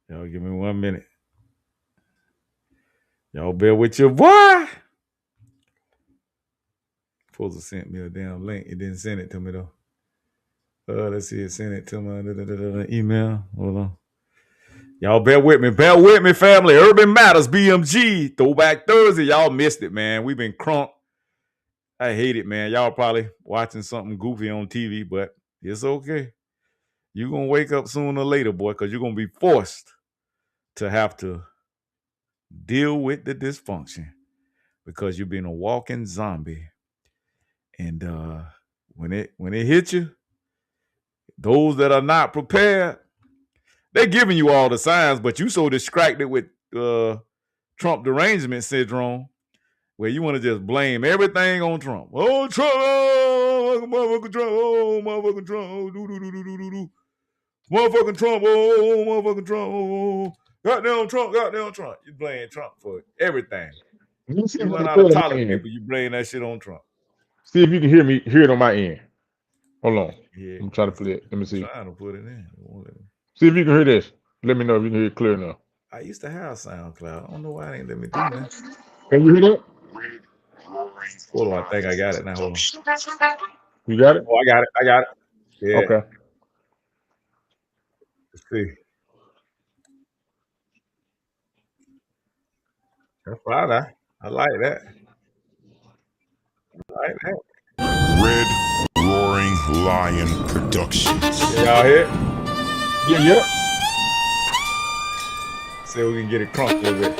Y'all give me 1 minute. Y'all bear with your boy. Supposed to send me a damn link. It didn't send it to me though. Let's see. It sent it to my email. Hold on. Y'all bear with me. Bear with me, family. Urban Matters BMG. Throwback Thursday. Y'all missed it, man. We've been crunk. I hate it, man. Y'all probably watching something goofy on TV, but it's okay. You're going to wake up sooner or later, boy, because you're going to be forced to have to deal with the dysfunction because you've been a walking zombie. And when it hits you, those that are not prepared, they're giving you all the signs, but you so distracted with Trump derangement syndrome where you want to just blame everything on Trump. Oh, Trump, oh, motherfucking Trump, oh, motherfucking Trump, oh, do. Motherfucking Trump, oh, motherfucking Trump, oh, goddamn Trump. You blame Trump for everything. You run out of toilet paper, you blame that shit on Trump. See if you can hear it on my end. Hold on. Yeah, I'm trying to play it. Let me see. I'm trying to put it in. See if you can hear this. Let me know if you can hear it clear enough. I used to have SoundCloud. I don't know why they didn't let me do that. Can you hear that? Hold on, I think I got it now. Hold on. You got it? Oh, I got it. Yeah. Okay. Let's see. That's fine. I like that. Red Roaring Lion Productions. Y'all hear? Yeah. See if we can get it crunk a little bit.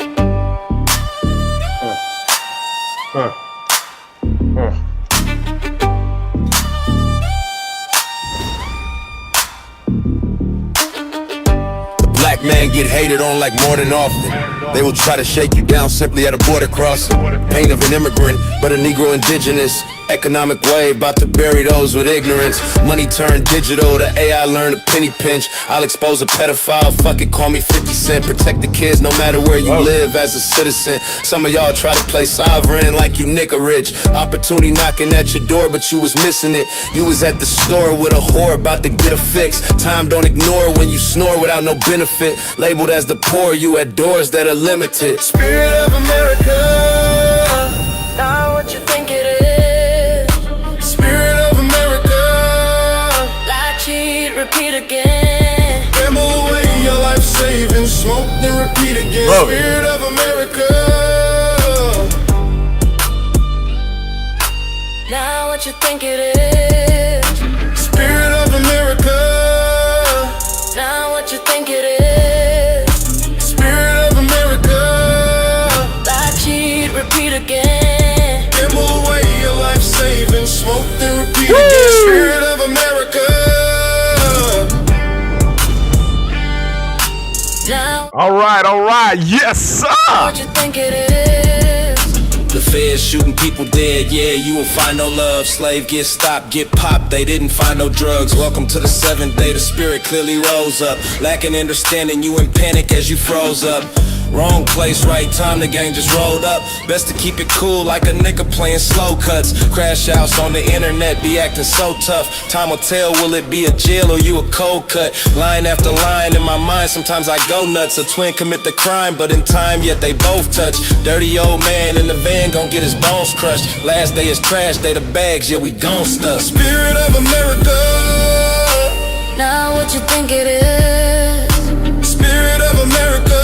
Black man get hated on like more than often. They will try to shake you down simply at a border crossing. Pain of an immigrant, but a Negro indigenous. Economic wave about to bury those with ignorance. Money turned digital, the AI learned a penny pinch. I'll expose a pedophile, fuck it, call me 50 Cent. Protect the kids no matter where you live as a citizen. Some of y'all try to play sovereign like you nigga rich. Opportunity knocking at your door, but you was missing it. You was at the store with a whore about to get a fix. Time don't ignore when you snore without no benefit. Labeled as the poor, you at doors that are limited. Spirit of America, not what you think it is. Spirit of America, lie, cheat, repeat again. Gamble away your life savings, smoke then repeat again. Spirit of America, not what you think it is. Spirit of America, not what you think it is. Spirit of America, lie, cheat, repeat again. Gamble away your life savings, smoke then repeat again. Spirit of America. All right. Yes, sir. What you think it is? The feds shooting people dead, yeah, you won't find no love. Slave get stopped, get popped, they didn't find no drugs. Welcome to the 7th day, the spirit clearly rose up. Lacking understanding, you in panic as you froze up. Wrong place, right time, the gang just rolled up. Best to keep it cool like a nigga playing slow cuts. Crash outs on the internet, be acting so tough. Time will tell, will it be a jail or you a cold cut? Line after line in my mind, sometimes I go nuts. A twin commit the crime, but in time yet they both touch. Dirty old man in the van gon' get his bones crushed. Last day is trash, day the bags, yeah we gon' stuff. Spirit of America, not what you think it is. Spirit of America,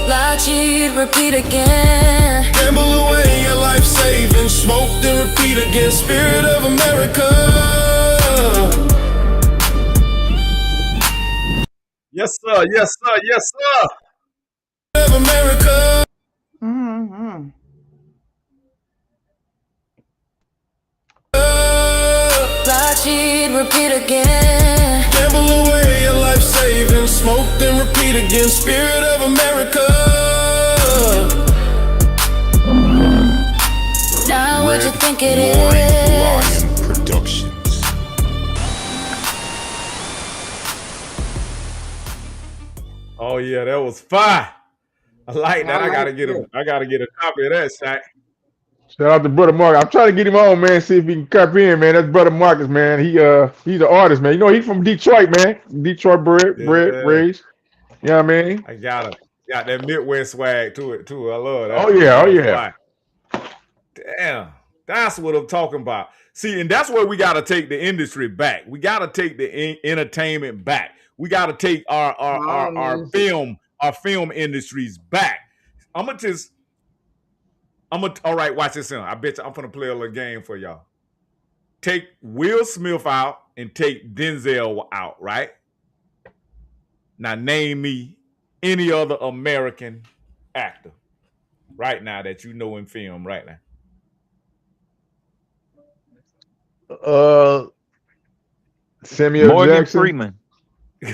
lie, cheat, repeat again. Gamble away your life savings, smoke then repeat again. Spirit of America. Yes, sir. Of America. Lie, cheat, repeat again. Gamble away your life savings, smoke then repeat again. Spirit of America. Now what you think it is? yeah, that was fire. I like that. I gotta get a copy of that, Shaq. Shout out to Brother Mark. I'm trying to get him on, man. See if he can come in, man. That's Brother Marcus, man. He's an artist, man. You know, he's from Detroit, man. Detroit bred, raised. You know what I mean? I got that Midwest swag to it too. I love that. Oh yeah. Damn, that's what I'm talking about. See, and that's where we got to take the industry back. We got to take the entertainment back. We got to take our film industries back. All right, watch this now. I bet you I'm gonna play a little game for y'all. Take Will Smith out and take Denzel out, right? Now name me any other American actor right now that you know in film right now. Samuel Morgan Jackson. Freeman.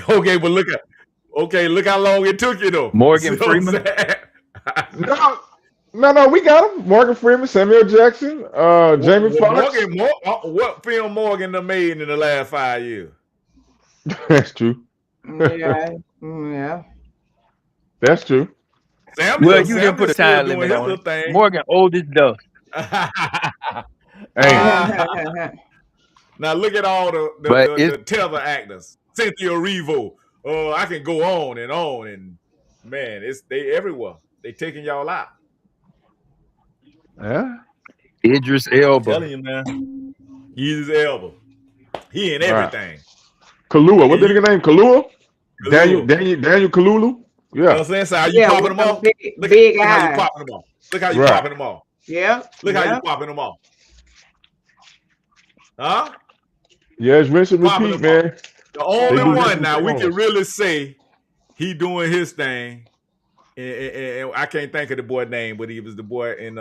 Okay, but look how long it took you though. Morgan Freeman. No, we got him. Morgan Freeman, Samuel Jackson, Jamie Foxx. What film Morgan done made in the last 5 years? That's true. Yeah. That's true. Well, you didn't put a time limit on it. Morgan old as dust. Now look at all the tether actors. Cynthia Erivo. Oh, I can go on, and man, they everywhere. They taking y'all out. Yeah. Idris Elba. I'm telling you, man. Idris Elba. He in everything. Kalua. What the name? Kalua? Daniel Kalulu? Yeah. You know what I'm saying? So how you popping them off? Look how you popping them off. Look how you popping them off. Yeah. Look how you popping them off. Huh? Yeah, it's rinse and repeat, man. The only one now we can really say he doing his thing. And I can't think of the boy's name, but he was the boy in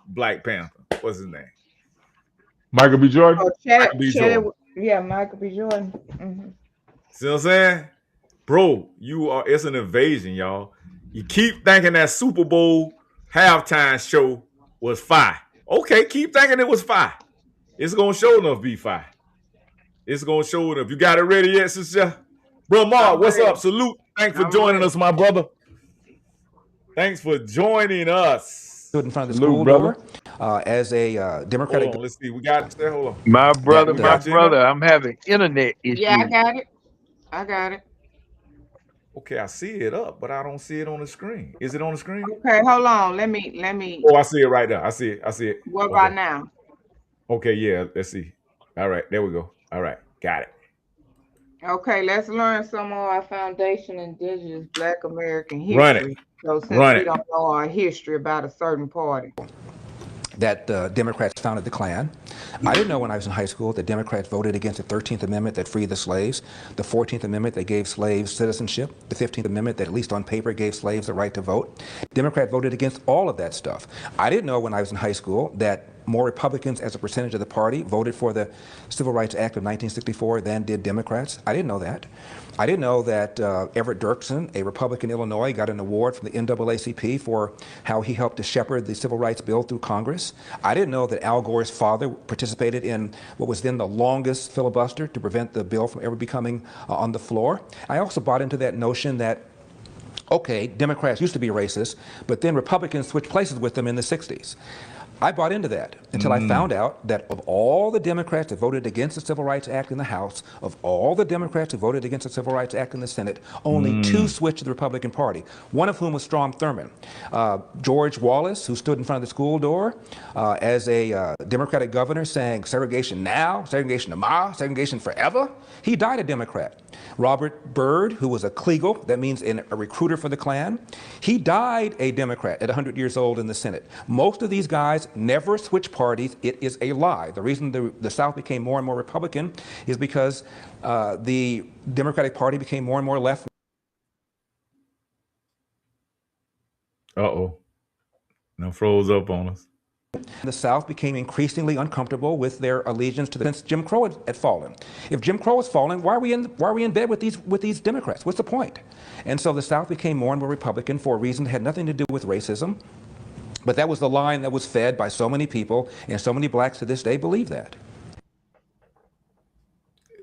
Black Panther. What's his name? Michael B. Jordan? Michael B. Jordan. Yeah, Michael B. Jordan. Mm-hmm. See what I'm saying? Bro, it's an invasion, y'all. You keep thinking that Super Bowl halftime show was fire. Okay, keep thinking it was fire. It's gonna show enough be fire. It's gonna show enough. You got it ready yet, sister? Bro, Mark, what's up? Salute. Thanks for joining us, my brother. Thanks for joining us. Stood in front of the school door as a Democratic. Let's see. We got it. Hold on. My brother. I'm having internet issues. Yeah, I got it. Okay, I see it up, but I don't see it on the screen. Is it on the screen? Okay, hold on. Let me. Oh, I see it right there. I see it. What about now? Okay, yeah. Let's see. All right, there we go. All right, got it. Okay, let's learn some of our foundation indigenous Black American history. Run it. So since we don't know our history about a certain party. That Democrats founded the Klan. I didn't know when I was in high school that Democrats voted against the 13th Amendment that freed the slaves, the 14th Amendment that gave slaves citizenship, the 15th Amendment that at least on paper gave slaves the right to vote. Democrats voted against all of that stuff. I didn't know when I was in high school that more Republicans as a percentage of the party voted for the Civil Rights Act of 1964 than did Democrats. I didn't know that. I didn't know that Everett Dirksen, a Republican in Illinois, got an award from the NAACP for how he helped to shepherd the Civil Rights Bill through Congress. I didn't know that Al Gore's father participated in what was then the longest filibuster to prevent the bill from ever becoming on the floor. I also bought into that notion that, okay, Democrats used to be racist, but then Republicans switched places with them in the 60s. I bought into that until I found out that of all the Democrats that voted against the Civil Rights Act in the House, of all the Democrats who voted against the Civil Rights Act in the Senate, only two switched to the Republican Party, one of whom was Strom Thurmond. George Wallace, who stood in front of the school door as a Democratic governor saying segregation now, segregation tomorrow, segregation forever, he died a Democrat. Robert Byrd, who was a Kliegel, that means a recruiter for the Klan, he died a Democrat at 100 years old in the Senate. Most of these guys never switch parties. It is a lie. The reason the South became more and more Republican is because the Democratic Party became more and more left. Uh-oh. Now froze up on us. The South became increasingly uncomfortable with their allegiance to since Jim Crow had fallen. If Jim Crow has fallen, why are we in bed with these Democrats? What's the point? And so the South became more and more Republican for a reason that had nothing to do with racism. But that was the line that was fed by so many people, and so many blacks to this day believe that.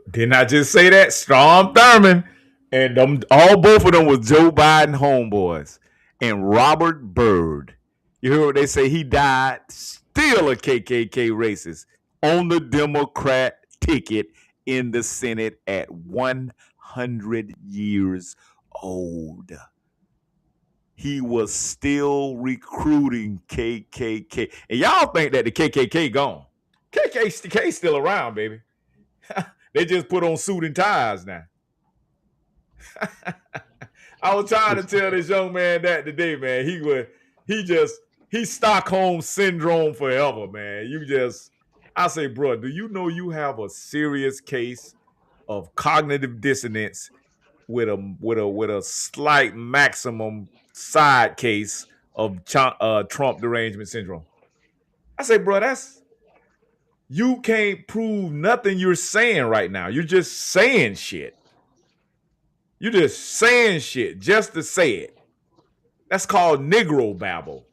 Didn't I just say that? Strom Thurmond. And both of them was Joe Biden homeboys. And Robert Byrd. You hear what they say? He died still a KKK racist on the Democrat ticket in the Senate at 100 years old. He was still recruiting KKK. And y'all think that the KKK gone. KKK still around, baby. They just put on suit and ties now. I was trying to tell this young man that today, man. He's Stockholm syndrome forever, man. I say, bro, do you know you have a serious case of cognitive dissonance with a slight maximum side case of Trump derangement syndrome? I say, bro, you can't prove nothing you're saying right now. You're just saying shit. You're just saying shit just to say it. That's called Negro babble.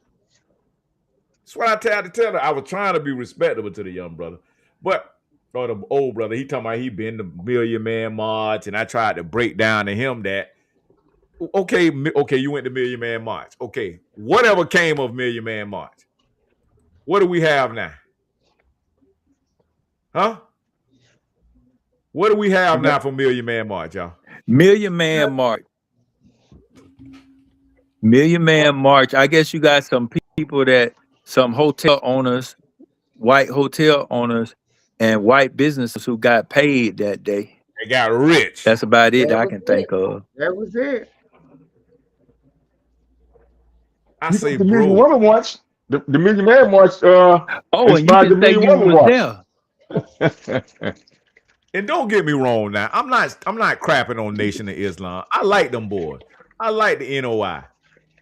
That's what I tell her. I was trying to be respectable to the young brother. But the old brother, he talking about he been the Million Man March, and I tried to break down to him that, okay, you went to Million Man March. Okay, whatever came of Million Man March? What do we have now? Huh? What do we have now for Million Man March, y'all? Million Man March. Million Man March. I guess you got some people some hotel owners, white hotel owners, and white businesses who got paid that day. They got rich. That's about it that I can think of. That was it. I say, the bro. Million Woman March. The Million Man March. And you can say you was there. And don't get me wrong now. I'm not crapping on Nation of Islam. I like them boys. I like the NOI.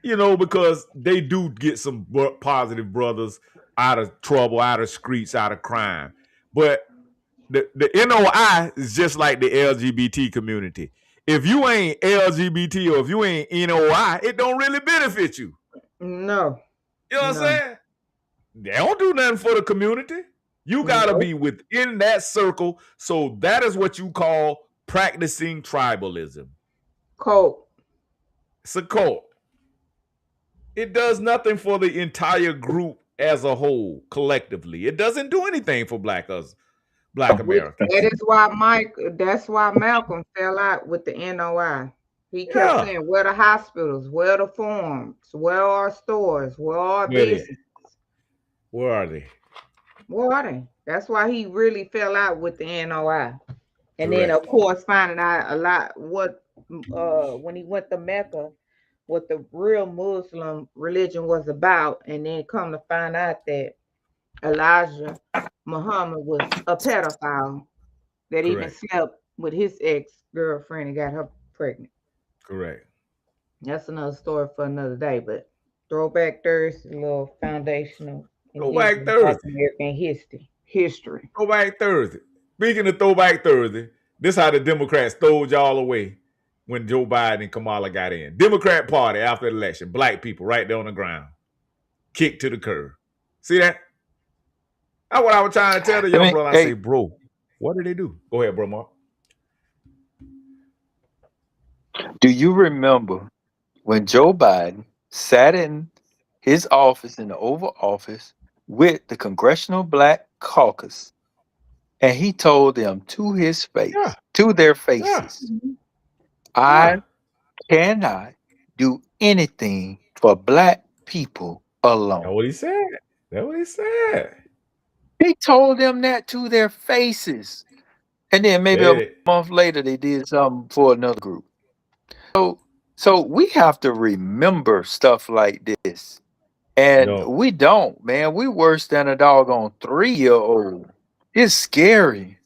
Because they do get some positive brothers out of trouble, out of streets, out of crime. But the NOI is just like the LGBT community. If you ain't LGBT or if you ain't NOI, it don't really benefit you. No. You know what I'm saying? They don't do nothing for the community. You got to be within that circle. So that is what you call practicing tribalism. Cult. It's a cult. It does nothing for the entire group as a whole, collectively. It doesn't do anything for Black Americans. That's why Malcolm fell out with the NOI. He kept saying, where the hospitals, where the farms, where are stores, where are businesses? Where are they? Where are they? That's why he really fell out with the NOI. And then, of course, finding out a lot when he went to Mecca, what the real Muslim religion was about, and then come to find out that Elijah Muhammad was a pedophile that even slept with his ex-girlfriend and got her pregnant. Correct. That's another story for another day, but Throwback Thursday, a little foundational. Throwback Thursday. American history. Throwback Thursday. Speaking of Throwback Thursday, this how the Democrats stole y'all away when Joe Biden and Kamala got in. Democrat Party after the election, Black people right there on the ground, kicked to the curb. See that? That's what I was trying to tell the young brother. I say, bro, what did they do? Go ahead, bro, Mark. Do you remember when Joe Biden sat in his office in the Oval Office with the Congressional Black Caucus, and he told them to his face, to their faces, I cannot do anything for Black people alone. That's what he said. That's what he said. He told them that to their faces. And then maybe a month later, they did something for another group. So we have to remember stuff like this. And we don't, man. We worse than a doggone 3-year-old. It's scary.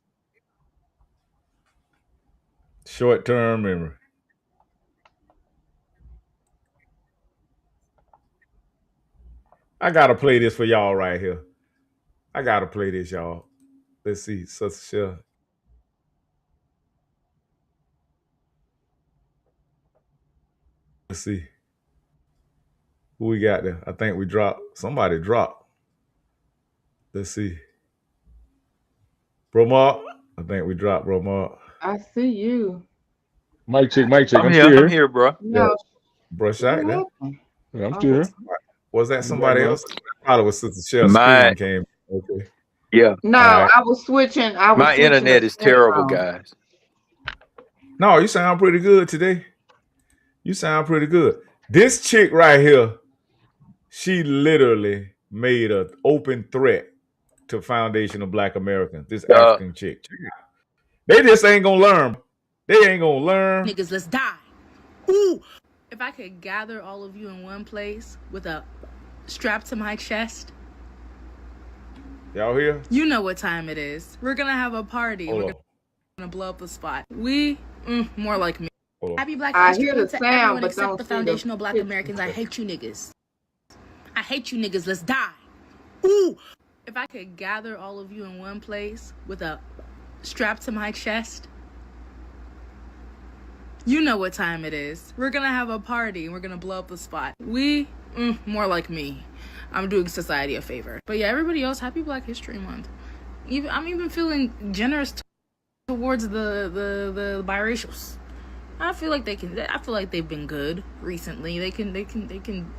Short-term memory. I gotta play this for y'all right here. I gotta play this, y'all. Let's see. Let's see. Who we got there? I think we dropped. Somebody dropped. Let's see. Bro Mark. I think we dropped, Bro Mark. I see you. Mic check, mic check. I'm I'm here. still I'm here. here, bro. Yeah. Brush out there. Yeah, I'm still here. Was that I'm somebody back, else? I thought it was Sister Shell's My screen came. Okay. yeah. No, All right. I was switching. I was My switching the internet is terrible, headphones. guys. No, you sound pretty good today. You sound pretty good. This chick right here, she literally made an open threat to Foundation of Black Americans. This African chick. Check it out. They just ain't gonna learn. They ain't gonna learn. Niggas, let's die. Ooh. If I could gather all of you in one place with a strap to my chest. Y'all hear? You know what time it is. We're gonna have a party. We're gonna blow up the spot. We, more like me. Happy Black History Month to everyone except the Foundational Black Americans. I hate you niggas. I hate you niggas. Let's die. Ooh. If I could gather all of you in one place with a strap to my chest. You know what time it is. We're gonna have a party. We're gonna blow up the spot. We, more like me. I'm doing society a favor. But yeah, everybody else, happy Black History Month. I'm even feeling generous towards the biracials. I feel like they've been good recently. They can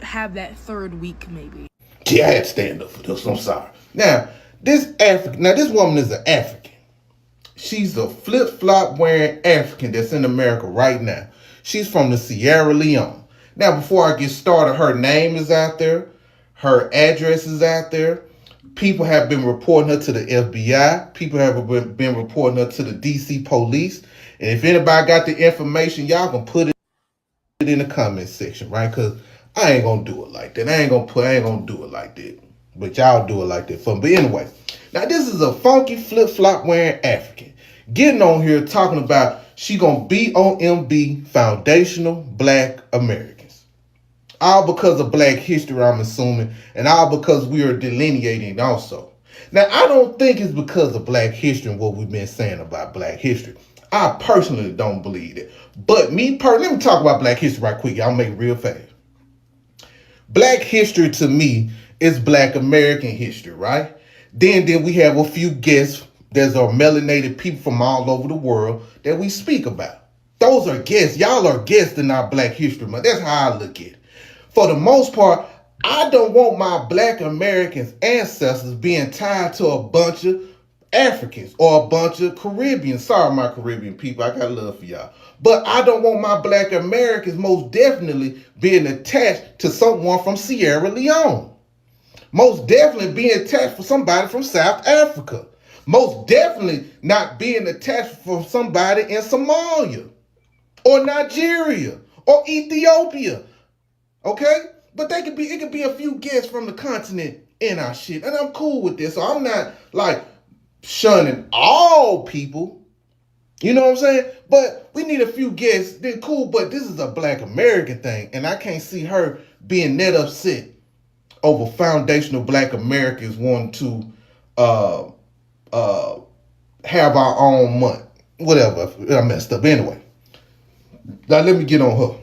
have that third week maybe. Yeah, I had to stand up for this. I'm sorry. Now this woman is an African. She's a flip-flop wearing African that's in America right now. She's from the Sierra Leone. Now, before I get started, her name is out there. Her address is out there. People have been reporting her to the FBI. People have been reporting her to the DC police. And if anybody got the information, y'all can put it in the comment section, right? Because I ain't going to do it like that. I ain't going to do it like that. But y'all do it like that for me. But anyway, now this is a funky flip-flop wearing African getting on here talking about she gonna be on MB Foundational Black Americans. All because of Black history, I'm assuming, and all because we are delineating also. Now, I don't think it's because of Black history and what we've been saying about Black history. I personally don't believe it. But me personally, let me talk about Black history right quick. Y'all make it real fast. Black history to me is Black American history, right? Then we have a few guests. There's our melanated people from all over the world that we speak about. Those are guests. Y'all are guests in our Black History Month. That's how I look at it. For the most part, I don't want my Black Americans ancestors being tied to a bunch of Africans or a bunch of Caribbeans. Sorry, my Caribbean people. I got love for y'all. But I don't want my Black Americans most definitely being attached to someone from Sierra Leone. Most definitely being attached for somebody from South Africa. Most definitely not being attached for somebody in Somalia or Nigeria or Ethiopia. Okay? But it could be a few guests from the continent in our shit. And I'm cool with this. So I'm not like shunning all people. You know what I'm saying? But we need a few guests. They're cool, but this is a Black American thing. And I can't see her being that upset over foundational Black Americans wanting to have our own month. Whatever. I messed up. Anyway. Now let me get on her.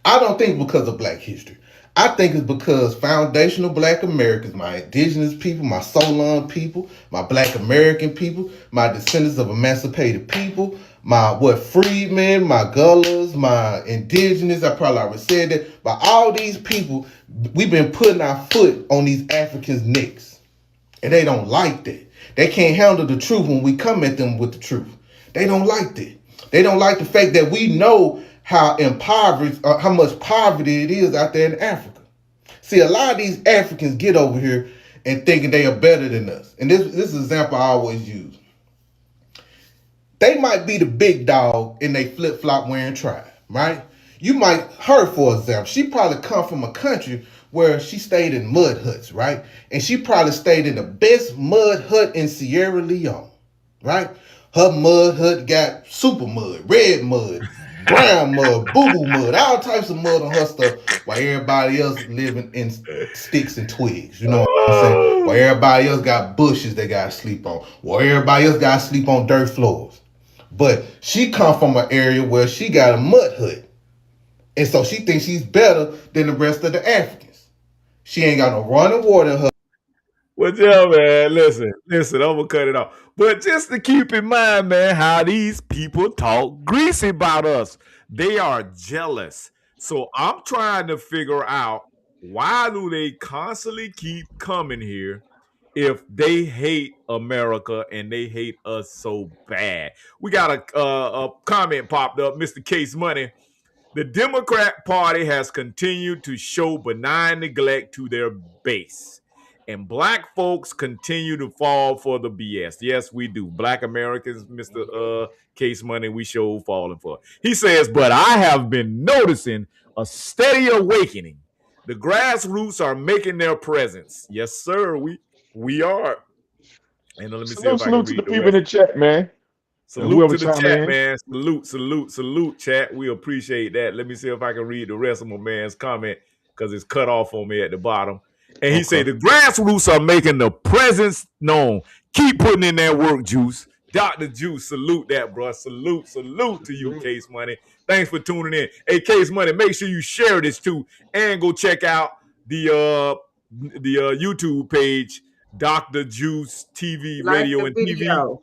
I don't think because of Black history. I think it's because foundational Black Americans, my indigenous people, my Solon people, my Black American people, my descendants of emancipated people, my freedmen, my gullahs, my indigenous, I probably already said that, but all these people, we've been putting our foot on these Africans' necks. And they don't like that. They can't handle the truth when we come at them with the truth. They don't like that. They don't like the fact that we know how impoverished, how much poverty it is out there in Africa. See, a lot of these Africans get over here and thinking they are better than us. And this is an example I always use. They might be the big dog in they flip-flop wearing tribe, right? You might, her for example, she probably come from a country where she stayed in mud huts, right? And she probably stayed in the best mud hut in Sierra Leone, right? Her mud hut got super mud, red mud, brown mud, boo-boo mud, all types of mud on her stuff, while everybody else living in sticks and twigs, you know what I'm saying? While everybody else got bushes they got to sleep on, while everybody else got to sleep on dirt floors. But she come from an area where she got a mud hut. And so she thinks she's better than the rest of the Africans. She ain't got no running water in her Well, yeah, man, listen, I'm gonna cut it off. But just to keep in mind, man, how these people talk greasy about us. They are jealous. So I'm trying to figure out, why do they constantly keep coming here if they hate America and they hate us so bad? We got a comment popped up, Mr. Case Money. The Democrat Party has continued to show benign neglect to their base, and black folks continue to fall for the BS. Yes, we do. Black Americans, Mr. Case Money, we show falling for. He says, but I have been noticing a steady awakening. The grassroots are making their presence. Yes, sir. We are. And let me see if I can Salute to the read the people in rest. the chat, man. And Salute whoever to the chime chat, in. man. Salute, chat. We appreciate that. Let me see if I can read the rest of my man's comment, because it's cut off on me at the bottom. And he said, the grassroots are making the presence known. Keep putting in that work, Juice. Dr. Juice, salute that, bro. Salute to you, Case Money. Thanks for tuning in. Hey, Case Money, make sure you share this too, and go check out the YouTube page, Dr. Juice TV, Like radio the and TV. video.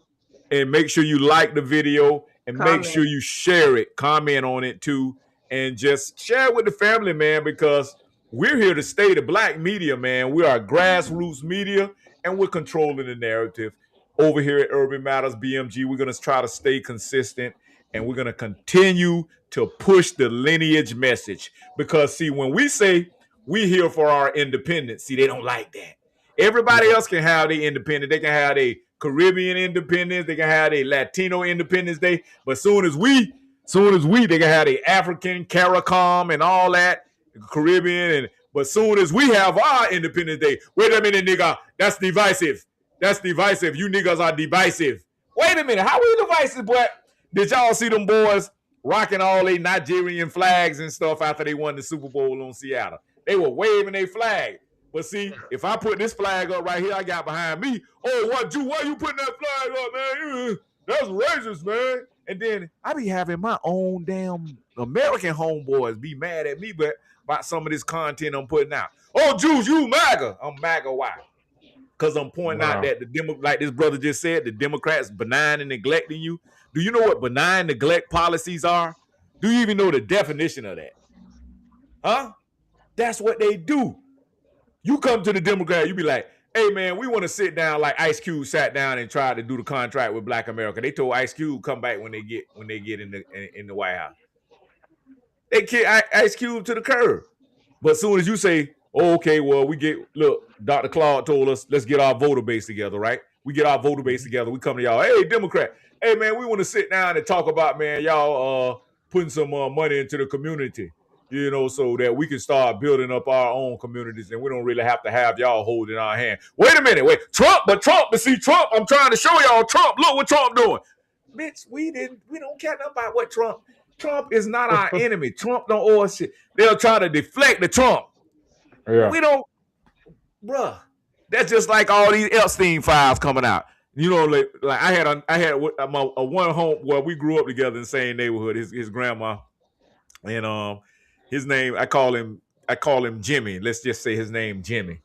And make sure you like the video, and make Comment. sure you share it, comment on it too, and just share it with the family, man, because we're here to stay. The black media, man. We are grassroots media, and we're controlling the narrative over here at Urban Matters BMG. We're going to try to stay consistent, and we're going to continue to push the lineage message, because, see, when we say we here for our independence, see, they don't like that. Everybody else can have their independence. They can have their Caribbean independence. They can have a Latino Independence Day. But soon as we, they can have the African CARICOM and all that, Caribbean. But soon as we have our Independence Day, wait a minute, nigga, that's divisive. That's divisive. You niggas are divisive. Wait a minute, how we divisive, boy? Did y'all see them boys rocking all they Nigerian flags and stuff after they won the Super Bowl on Seattle? They were waving their flag. But see, if I put this flag up right here, I got behind me. Oh, why you putting that flag up, man? That's racist, man. And then I be having my own damn American homeboys be mad at me, but about some of this content I'm putting out. Oh, Jews, you MAGA. I'm MAGA. Why? Because I'm pointing out that like this brother just said, the Democrats benign and neglecting you. Do you know what benign neglect policies are? Do you even know the definition of that? Huh? That's what they do. You come to the Democrat, you be like, hey, man, we want to sit down like Ice Cube sat down and tried to do the contract with Black America. They told Ice Cube come back when they get in the White House. They kick Ice Cube to the curb. But as soon as you say, oh, okay, well, look, Dr. Claude told us, let's get our voter base together, right? We get our voter base together. We come to y'all, hey, Democrat, hey, man, we want to sit down and talk about, man, y'all putting some money into the community, you know, so that we can start building up our own communities, and we don't really have to have y'all holding our hand. Wait a minute, Trump, to see Trump, I'm trying to show y'all Trump. Look what Trump doing. Bitch, we don't care nothing about what Trump is not our enemy. Trump don't owe us shit. They'll try to deflect the Trump. Yeah. We don't, bruh. That's just like all these Epstein files coming out. You know, like I had a one home where we grew up together in the same neighborhood. His grandma, and his name, I call him Jimmy. Let's just say his name Jimmy,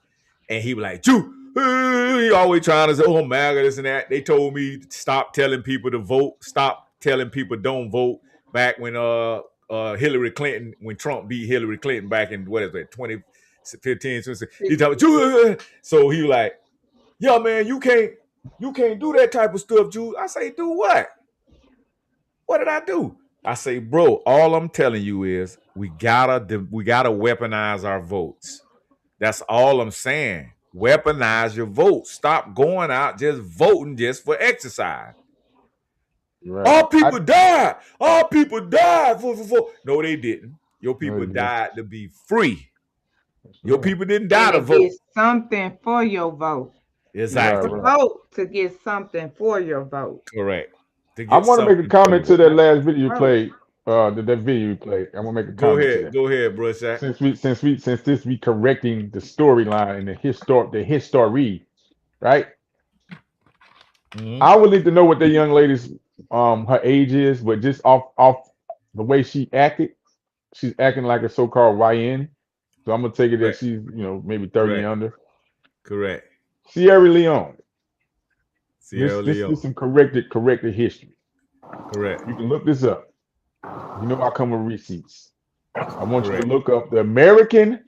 and he was like, Jew. He always trying to say, oh, MAGA, this and that. They told me stop telling people to vote. Stop telling people don't vote. Back when Hillary Clinton, when Trump beat Hillary Clinton back in, 2015, he told me, so he was like, yeah, man, you can't do that type of stuff, Jew. I say, do what? What did I do? I say, bro, all I'm telling you is we gotta weaponize our votes. That's all I'm saying. Weaponize your votes. Stop going out just voting just for exercise. Right. All people died. All people died for. No, they didn't. Your people died to be free. Your people didn't die to vote. Get something for your vote. Exactly. Vote to get something for your vote. Correct. I want to make a comment to that last video you played. That video you played. I want to make a comment to that. Go ahead, bro. Shaq. Since this we correcting the storyline and the history, right? Mm-hmm. I would like to know what that young lady's her age is, but just off the way she acted, she's acting like a so-called YN. So I'm gonna take it that she's maybe 30 and under. Correct. Sierra Leone. Sierra This Leone. is some corrected history. Correct. You can look this up. You know I come with receipts. I want you to Correct. look up the American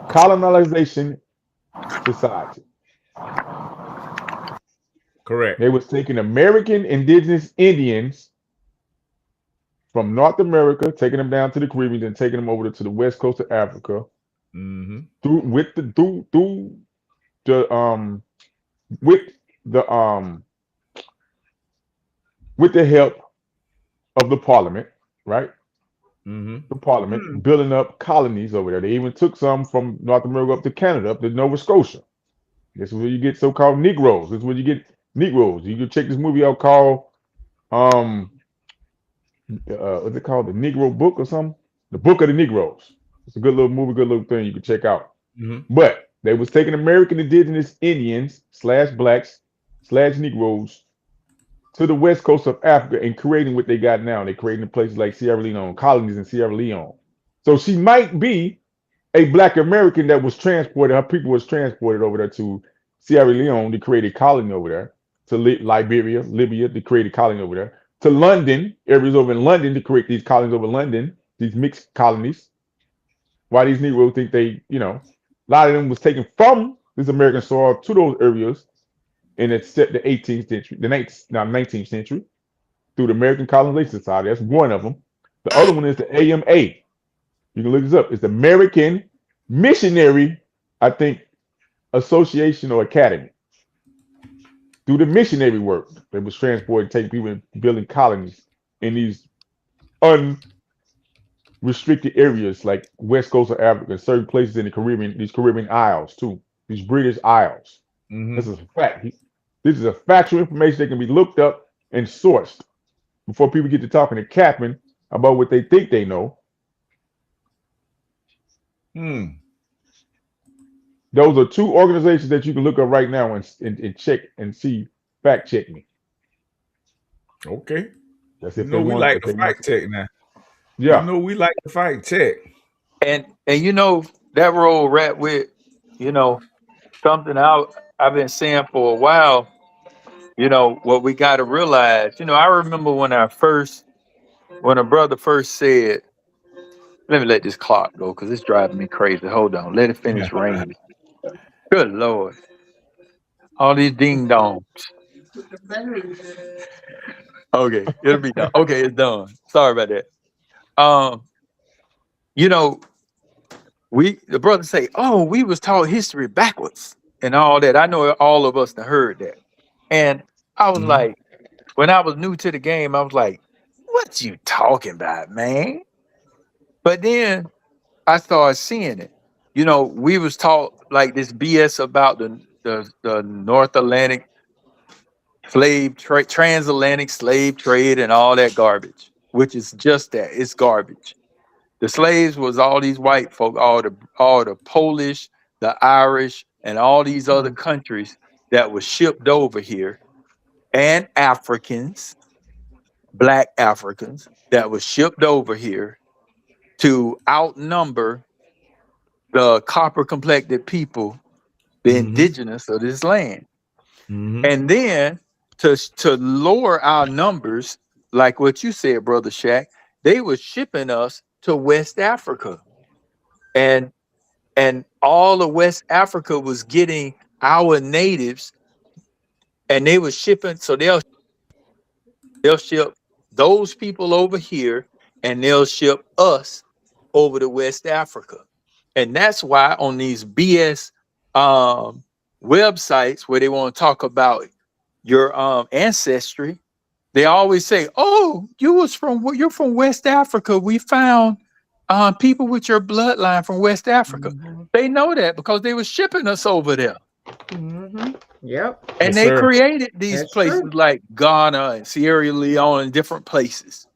Colonization Society. Correct. They was taking American indigenous Indians from North America, taking them down to the Caribbean, and taking them over to the west coast of Africa Mm-hmm. through with the help of the Parliament, right? Mm-hmm. The Parliament building up colonies over there. They even took some from North America up to Canada, up to Nova Scotia. This is where you get so-called Negroes. This is where you get Negroes. You can check this movie out called what's it called? The Negro Book or something? The Book of the Negroes. It's a good little movie, good little thing you can check out. Mm-hmm. But they was taking American indigenous Indians / blacks / Negroes to the west coast of Africa and creating what they got now. They're creating places like Sierra Leone, colonies in Sierra Leone. So she might be a black American that was transported, her people was transported over there to Sierra Leone to create a colony over there, to Liberia, Libya to create a colony over there, to London, areas over in London to create these colonies over London, these mixed colonies. Why these Negroes think they, a lot of them was taken from this American soil to those areas in the 18th century, the 19th century, through the American Colonization Society. That's one of them. The other one is the AMA. You can look this up. It's the American Missionary, I think, Association or Academy. Through the missionary work, they was transporting, taking people and building colonies in these unrestricted areas like west coast of Africa, certain places in the Caribbean, these Caribbean Isles too, these British Isles. Mm-hmm. This is a fact. This is a factual information that can be looked up and sourced before people get to talking and capping about what they think they know. Those are two organizations that you can look up right now and check and see. Fact check me. Okay. That's if we like to fact check now. Yeah. We like to fact check. And that roll right with, something I've been saying for a while. What we got to realize. I remember when a brother first said, "Let me let this clock go because it's driving me crazy. Hold on, let it finish raining." Good Lord, all these ding dongs. Okay, it'll be done. Okay, it's done. Sorry about that. The brothers say, "Oh, we was taught history backwards and all that." I know all of us have heard that, and I was like, when I was new to the game, I was like, "What you talking about, man?" But then I started seeing it. We was taught like this BS about the North Atlantic transatlantic slave trade and all that garbage, which is just that. It's garbage. The slaves was all these white folk, all the Polish, the Irish, and all these other countries that was shipped over here, and Africans, black Africans that was shipped over here to outnumber the copper complected people, the indigenous of this land. And then to lower our numbers, like what you said, Brother Shaq, they were shipping us to West Africa. And all of West Africa was getting our natives, and they were shipping, so they'll ship those people over here, and they'll ship us over to West Africa. And that's why on these BS websites where they want to talk about your ancestry, they always say, "Oh, you're from West Africa. We found people with your bloodline from West Africa." They know that because they were shipping us over there. Yep. And they created these places like Ghana and Sierra Leone and different places.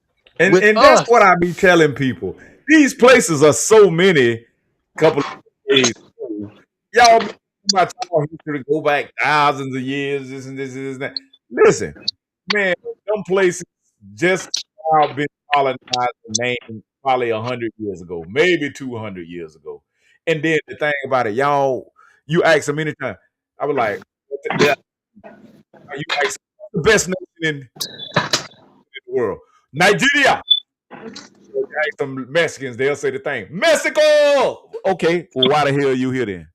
And that's what I be telling people. These places are so many. Couple of days ago, y'all be about y'all history go back thousands of years. This and this and that. Listen, man, some places just now been colonized and named probably 100 years ago, maybe 200 years ago. And then the thing about it, y'all, you ask them anytime. I was like, You like the best nation in the world. Nigeria. Some Mexicans, they'll say the thing. Mexico! Okay, well, why the hell are you here then?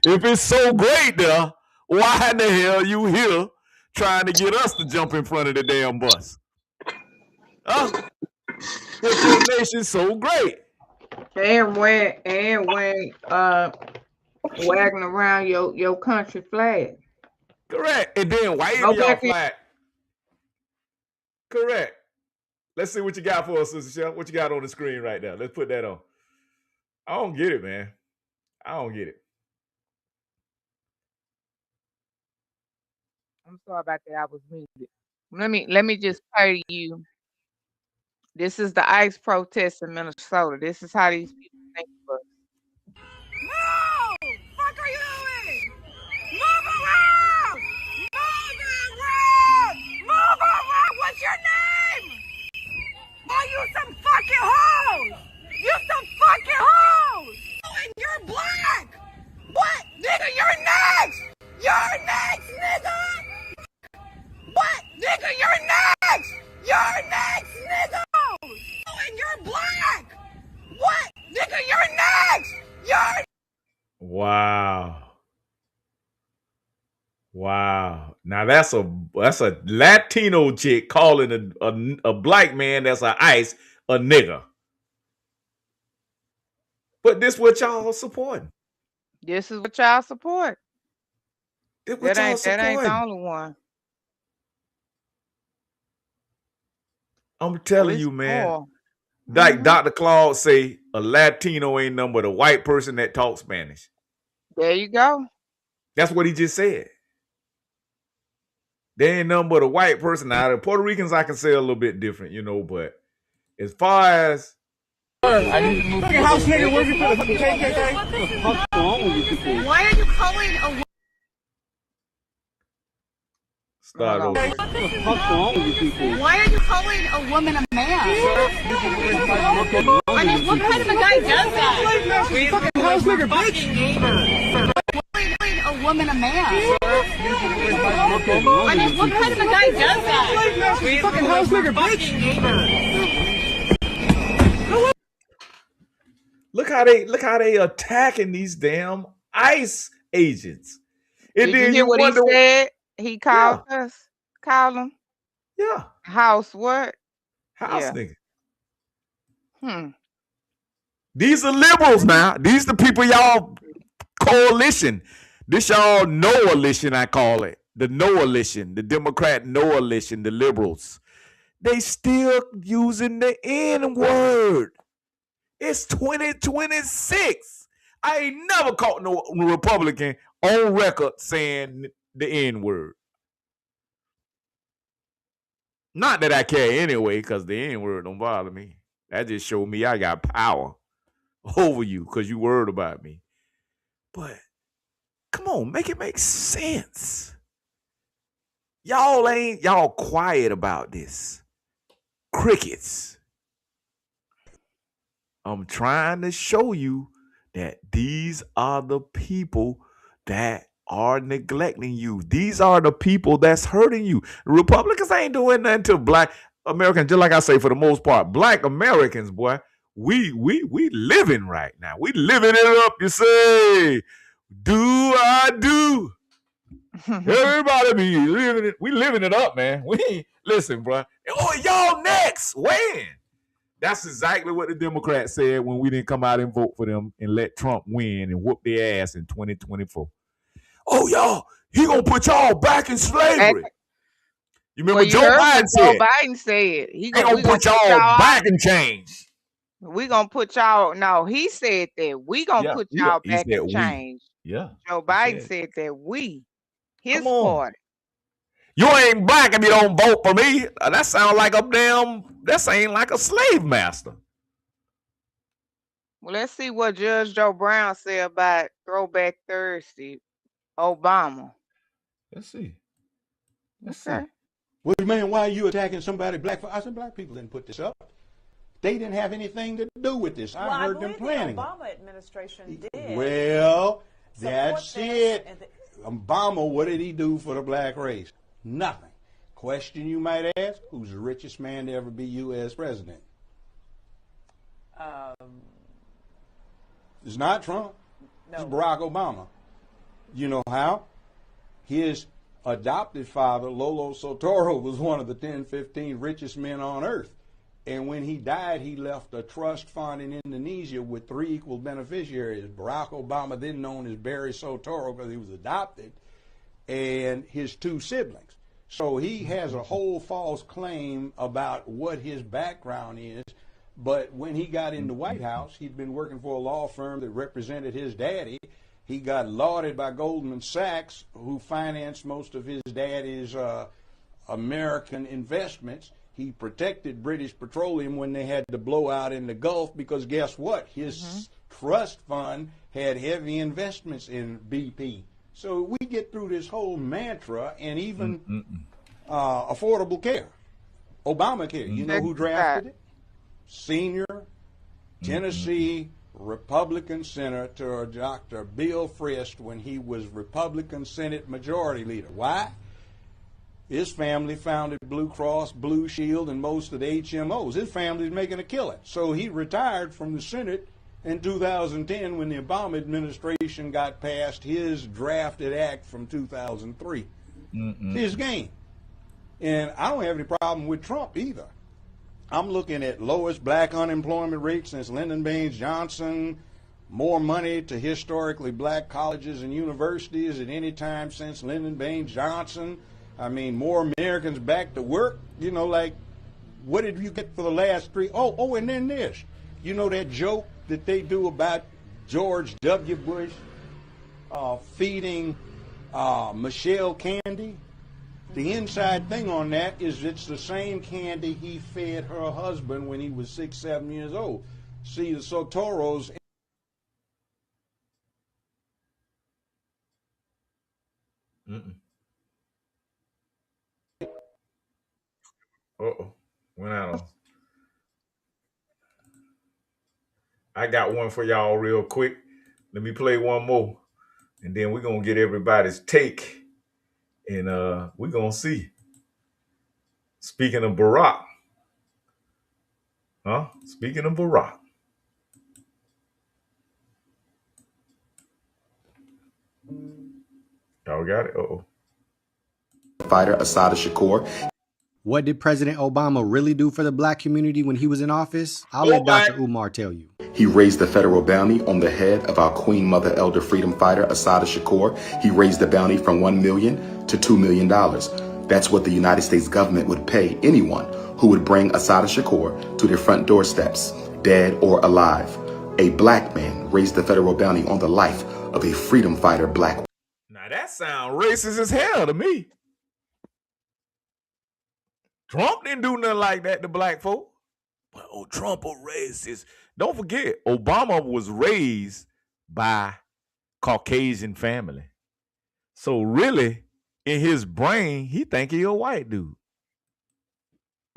If it's so great there, why in the hell are you here trying to get us to jump in front of the damn bus? Huh? If your nation's so great. And when wagging around your country flag. Correct. And then waving y'all flag. Correct. Let's see what you got for us, Sister Shell. What you got on the screen right now? Let's put that on. I don't get it, man. I don't get it. I'm sorry about that. I was muted. Let me just play you. This is the ICE protest in Minnesota. This is how these people think of us. No! Fuck are you doing? Move around! Move around! Move around! What's your name? Oh, you some fucking hoes! You some fucking hoes! And you're black! What? Nigga, you're next! You're next, nigga! What? Nigga, you're next! You're next, nigga! And you're black! What? Nigga, you're next! You're... Wow. Wow. Now that's a Latino chick calling a black man that's an ICE a nigga. But this what y'all supporting. This is what y'all support. That ain't the only one. I'm telling you, man. Like Dr. Claude say, a Latino ain't nothing but a white person that talks Spanish. There you go. That's what he just said. They ain't nothing but a white person. Now, the Puerto Ricans I can say a little bit different, you know, but as far as I need to move. House nigga working for the fucking KKK. What the fuck's wrong with you people? Why are you calling a start over? What the fuck's wrong with you people? Why are you calling a woman a man? I mean, what kind of a guy does that? You fucking house nigga, bitch. Calling a woman a man. I mean, what kind of a guy does that? You fucking house nigga, bitch. Look how they attacking these damn ICE agents. And Did then you hear what he said? He called us. Called them. Yeah. House what? House nigga. These are liberals now. These the people y'all coalition. This y'all no-alition, I call it. The no-alition, the Democrat no-alition, the liberals. They still using the N-word. It's 2026. I ain't never caught no Republican on record saying the N-word. Not that I care anyway, because the N-word don't bother me. That just showed me I got power over you because you worried about me. But come on, make it make sense. Y'all quiet about this. Crickets. I'm trying to show you that these are the people that are neglecting you. These are the people that's hurting you. The Republicans ain't doing nothing to black Americans. Just like I say, for the most part, black Americans, boy, we living right now. We living it up, you say. Do I do? Everybody be living it. We living it up, man. Listen, bro. Oh, y'all next. When? That's exactly what the Democrats said when we didn't come out and vote for them and let Trump win and whoop their ass in 2024. Oh, y'all, he gonna put y'all back in slavery. You remember Joe Biden said? Joe Biden said he gonna put y'all back in chains. We gonna put y'all. No, he said that we gonna put y'all back in chains. Yeah. Joe Biden said that his party. You ain't black if you don't vote for me. That sounds like that ain't like a slave master. Well, let's see what Judge Joe Brown said about Throwback Thursday, Obama. Let's see. See. Well, man, why are you attacking somebody black? I said black people didn't put this up. They didn't have anything to do with this. I heard them planning. The Obama administration did. Well, That's it. Obama, what did he do for the black race? Nothing. Question you might ask, who's the richest man to ever be U.S. president? It's not Trump. It's Barack Obama. You know how? His adopted father, Lolo Soetoro, was one of the 10, 15 richest men on earth. And when he died, he left a trust fund in Indonesia with 3 equal beneficiaries. Barack Obama, then known as Barry Soetoro because he was adopted, and his 2 siblings. So he has a whole false claim about what his background is. But when he got in the White House, he'd been working for a law firm that represented his daddy. He got lauded by Goldman Sachs, who financed most of his daddy's American investments. He protected British Petroleum when they had the blowout in the Gulf because guess what? His trust fund had heavy investments in BP. So we get through this whole mantra and even affordable care. Obamacare, you know who drafted it? Senior Tennessee Republican Senator Dr. Bill Frist when he was Republican Senate Majority Leader. Why? His family founded Blue Cross, Blue Shield, and most of the HMOs. His family's making a killing. So he retired from the Senate in 2010 when the Obama administration got passed his drafted act from 2003. His game. And I don't have any problem with Trump either. I'm looking at lowest black unemployment rate since Lyndon Baines Johnson, more money to historically black colleges and universities at any time since Lyndon Baines Johnson. I mean, more Americans back to work. You know, like, what did you get for the last 3? Oh, and then this. You know that joke that they do about George W. Bush feeding Michelle candy? The inside thing on that is it's the same candy he fed her husband when he was 6, 7 years old. See, the Soetoros. Went out on. I got one for y'all real quick. Let me play one more, and then we're gonna get everybody's take, and we're gonna see. Speaking of Barack, Speaking of Barack. Y'all got it? Fighter Assata Shakur. What did President Obama really do for the black community when he was in office? I'll let Dr. Umar tell you. He raised the federal bounty on the head of our Queen Mother Elder Freedom Fighter Assata Shakur. He raised the bounty from $1 million to $2 million. That's what the United States government would pay anyone who would bring Assata Shakur to their front doorsteps, dead or alive. A black man raised the federal bounty on the life of a freedom fighter black. Now that sounds racist as hell to me. Trump didn't do nothing like that to black folk. But Trump a racist. Don't forget, Obama was raised by Caucasian family. So really, in his brain, he think he a white dude.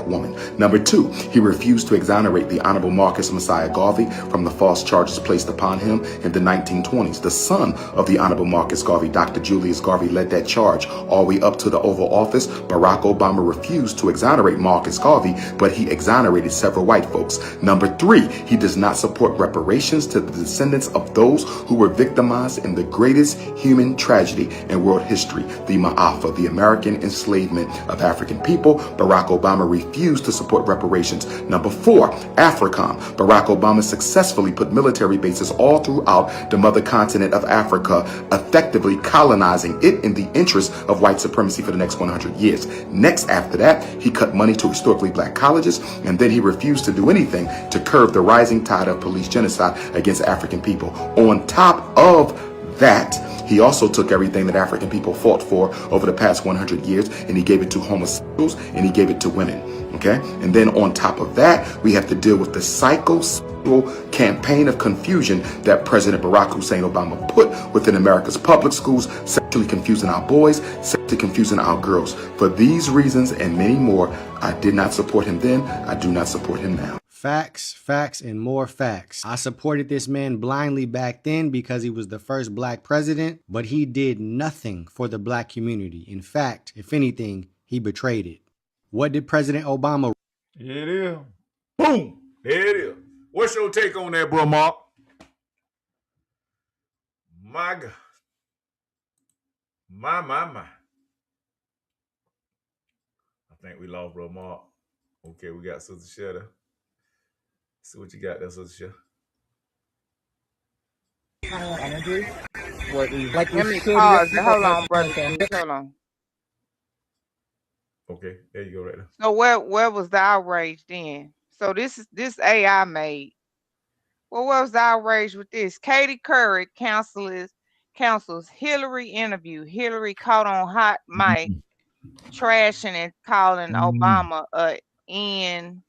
Woman. Number 2, he refused to exonerate the Honorable Marcus Messiah Garvey from the false charges placed upon him in the 1920s. The son of the Honorable Marcus Garvey, Dr. Julius Garvey, led that charge all the way up to the Oval Office. Barack Obama refused to exonerate Marcus Garvey, but he exonerated several white folks. Number 3, he does not support reparations to the descendants of those who were victimized in the greatest human tragedy in world history, the Ma'afa, the American enslavement of African people. Barack Obama refused to support reparations. Number 4, AFRICOM. Barack Obama successfully put military bases all throughout the mother continent of Africa, effectively colonizing it in the interest of white supremacy for the next 100 years. Next, after that, he cut money to historically black colleges, and then he refused to do anything to curb the rising tide of police genocide against African people. On top of that, he also took everything that African people fought for over the past 100 years, and he gave it to homosexuals, and he gave it to women. Okay? And then on top of that, we have to deal with the psychosexual campaign of confusion that President Barack Hussein Obama put within America's public schools, sexually confusing our boys, sexually confusing our girls. For these reasons and many more, I did not support him then. I do not support him now. Facts, facts, and more facts. I supported this man blindly back then because he was the first black president, but he did nothing for the black community. In fact, if anything, he betrayed it. What did President Obama? Here it is. Boom. There it is. What's your take on that, bro, Mark? My God. My. I think we lost bro Mark. Okay, we got Sister Shutter. See what you got there, Sister Shutter. Energy. What is like let me pause. Hold on, brother. Hold on. Okay, there you go right there. So where was the outrage then? So this AI made. Well, what was the outrage with this? Katie Couric counsels Hillary interview. Hillary caught on hot mic trashing and calling Obama a NGGR.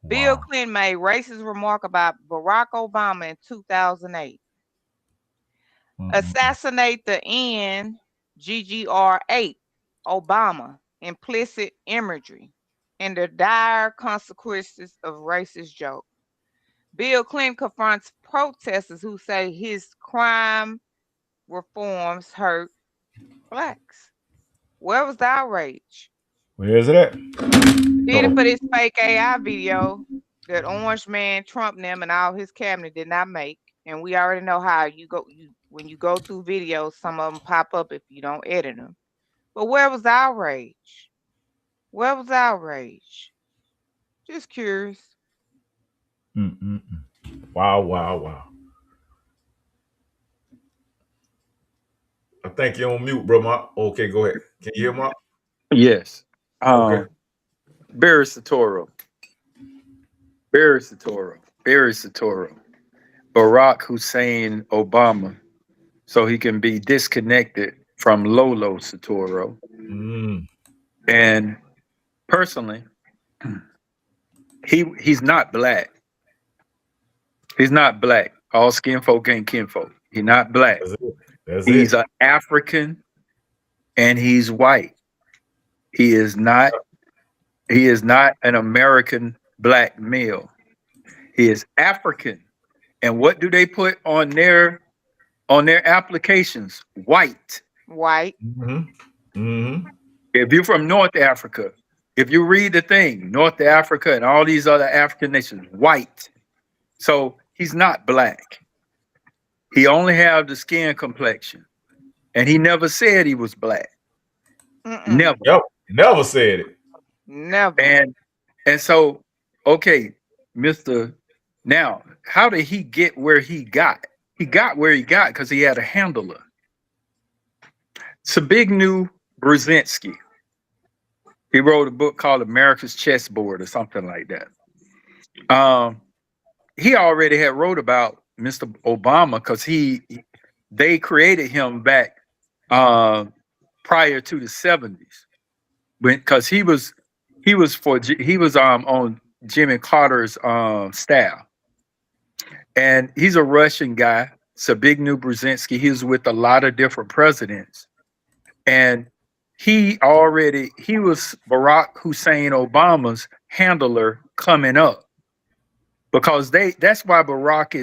Bill Clinton made racist remark about Barack Obama in 2008. Assassinate the NGGR8 Obama, implicit imagery, and the dire consequences of racist joke. Bill Clinton confronts protesters who say his crime reforms hurt blacks. Where was the outrage? Where is it at? Did it for this fake AI video that Orange Man, Trump, them, and all his cabinet did not make. And we already know how when you go through videos, some of them pop up if you don't edit them. But where was the outrage? Where was the outrage? Just curious. Wow. I think you're on mute, bro, Mark. Okay, go ahead. Can you hear Mark? Yes. Okay. Barry Soetoro. Barack Hussein Obama, so he can be disconnected from Lolo Soetoro. And personally, he's not black. He's not black. All skin folk ain't kinfolk. He's not black. He's an African, and he's white. He is not an American black male. He is African. And what do they put on their applications? White. White. If you're from North Africa, if you read the thing, North Africa and all these other African nations, white. So he's not black. He only have the skin complexion. And he never said he was black. Never. Yep. Never said it. Never. And so, okay, now, how did he get where he got? He got where he got because he had a handler. Zbigniew Brzezinski. He wrote a book called America's Chessboard or something like that. He already had wrote about Mr. Obama because they created him back prior to the 70s, because he was on Jimmy Carter's staff. And he's a Russian guy, Zbigniew Brzezinski. He was with a lot of different presidents. And he was Barack Hussein Obama's handler coming up. Because that's why Barack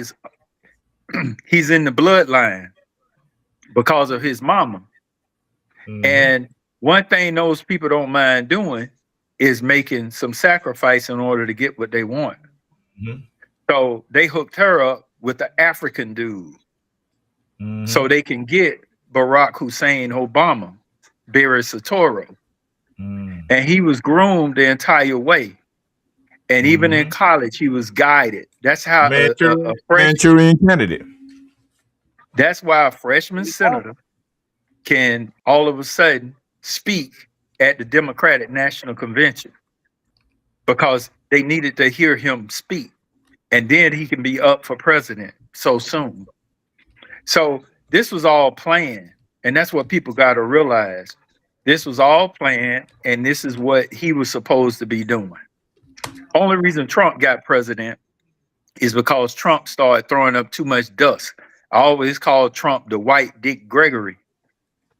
he's in the bloodline because of his mama. And one thing those people don't mind doing is making some sacrifice in order to get what they want. So they hooked her up with the African dude so they can get Barack Hussein Obama, Barry Soetoro. And he was groomed the entire way. And even in college, he was guided. That's how a Manchurian candidate. That's why a freshman senator can all of a sudden speak at the Democratic National Convention, because they needed to hear him speak. And then he can be up for president so soon. So this was all planned. And that's what people got to realize. This was all planned, and this is what he was supposed to be doing. Only reason Trump got president is because Trump started throwing up too much dust. I always called Trump the white Dick Gregory,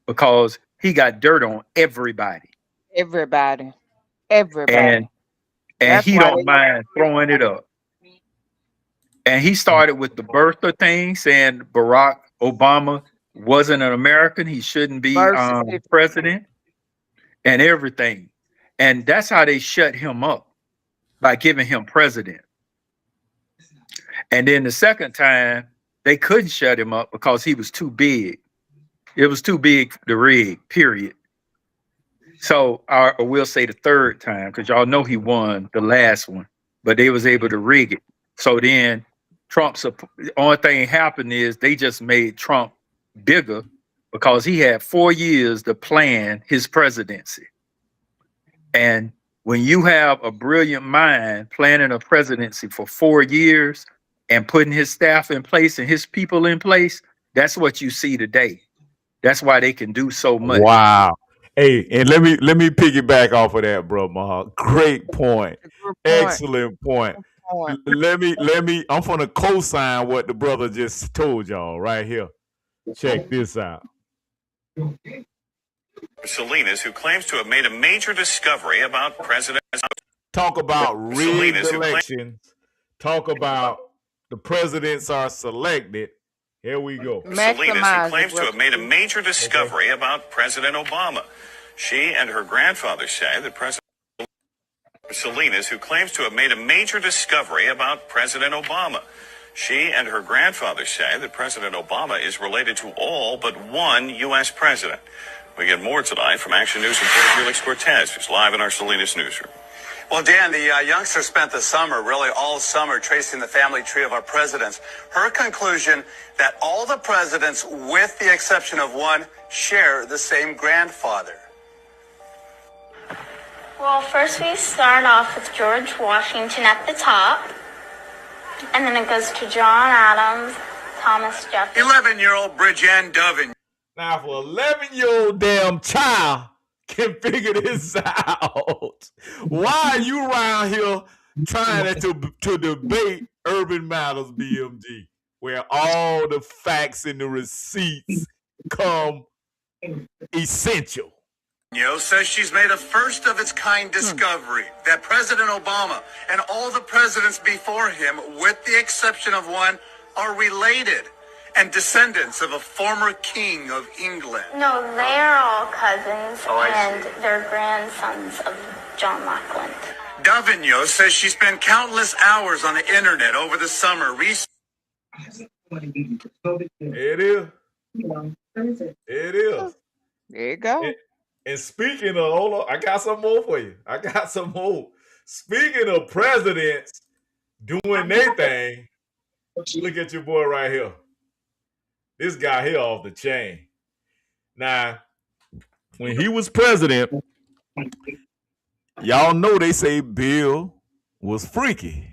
because he got dirt on everybody. Everybody. and That's he why don't mind throwing it up. And he started with the birther thing, saying Barack Obama wasn't an American, he shouldn't be birth certificate. president, and everything. And that's how they shut him up, by giving him president. And then the second time, they couldn't shut him up because he was too big. It was too big to rig, period. So, or we'll say the third time, because y'all know he won the last one, but they was able to rig it. So then Trump's, the only thing happened is they just made Trump bigger because he had 4 years to plan his presidency. And when you have a brilliant mind planning a presidency for 4 years and putting his staff in place and his people in place, that's what you see today. That's why they can do so much. Wow. Hey, and let me piggyback off of that, bro, Mahal. Great point. Excellent point. Let me I'm gonna co-sign what the brother just told y'all right here. Check this out. Salinas, who claims to have made a major discovery about President. Talk about rigged elections. Talk about the presidents are selected. Here we go. Salinas, who claims to have made a major discovery about President Obama. She and her grandfather say that President Salinas, who claims to have made a major discovery about President Obama. She and her grandfather say that President Obama is related to all but one U.S. president. We get more tonight from Action News reporter Felix Cortez, who's live in our Salinas newsroom. Well, Dan, the youngster spent the summer, really all summer, tracing the family tree of our presidents. Her conclusion that all the presidents, with the exception of one, share the same grandfather. Well, first we start off with George Washington at the top, and then it goes to John Adams, Thomas Jefferson. 11-year-old Bridget Dovin. Now, for 11-year-old damn child can figure this out, why are you around here trying to debate Urban Matters BMG, where all the facts and the receipts come essential? Says she's made a first-of-its-kind discovery that President Obama and all the presidents before him, with the exception of one, are related and descendants of a former king of England. No, they're all cousins, and they're grandsons of John Lackland. Davigno says she spent countless hours on the internet over the summer It is. It is. There you go. And speaking of, hold on, I got some more for you. I got some more. Speaking of presidents doing their thing, look at your boy right here. This guy here off the chain. Now, when he was president, y'all know they say Bill was freaky.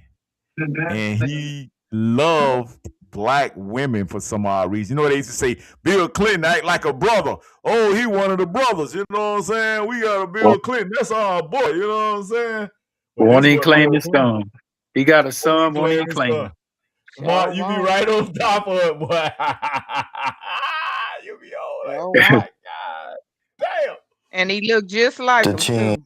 And he loved black women for some odd reason. You know, they used to say, Bill Clinton act like a brother. Oh, he one of the brothers. You know what I'm saying? We got a Bill Clinton. That's our boy. You know what I'm saying? Won't he claim his son? He got a son, won't he claim it? Mark, you be right on top of it, boy. You be all like, my God. Damn. And he looked just like him, too.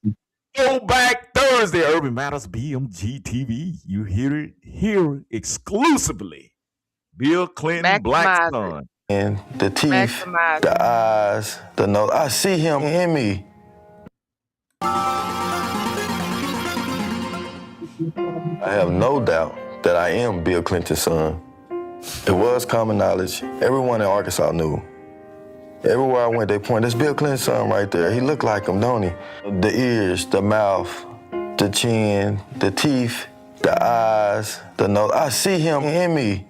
Throwback Thursday, Urban Matters BMGtv. You hear it here exclusively. Bill Clinton, black son. And the teeth, the eyes, the nose. I see him in me. I have no doubt that I am Bill Clinton's son. It was common knowledge. Everyone in Arkansas knew. Everywhere I went, they point, that's Bill Clinton's son right there. He looked like him, don't he? The ears, the mouth, the chin, the teeth, the eyes, the nose. I see him in me.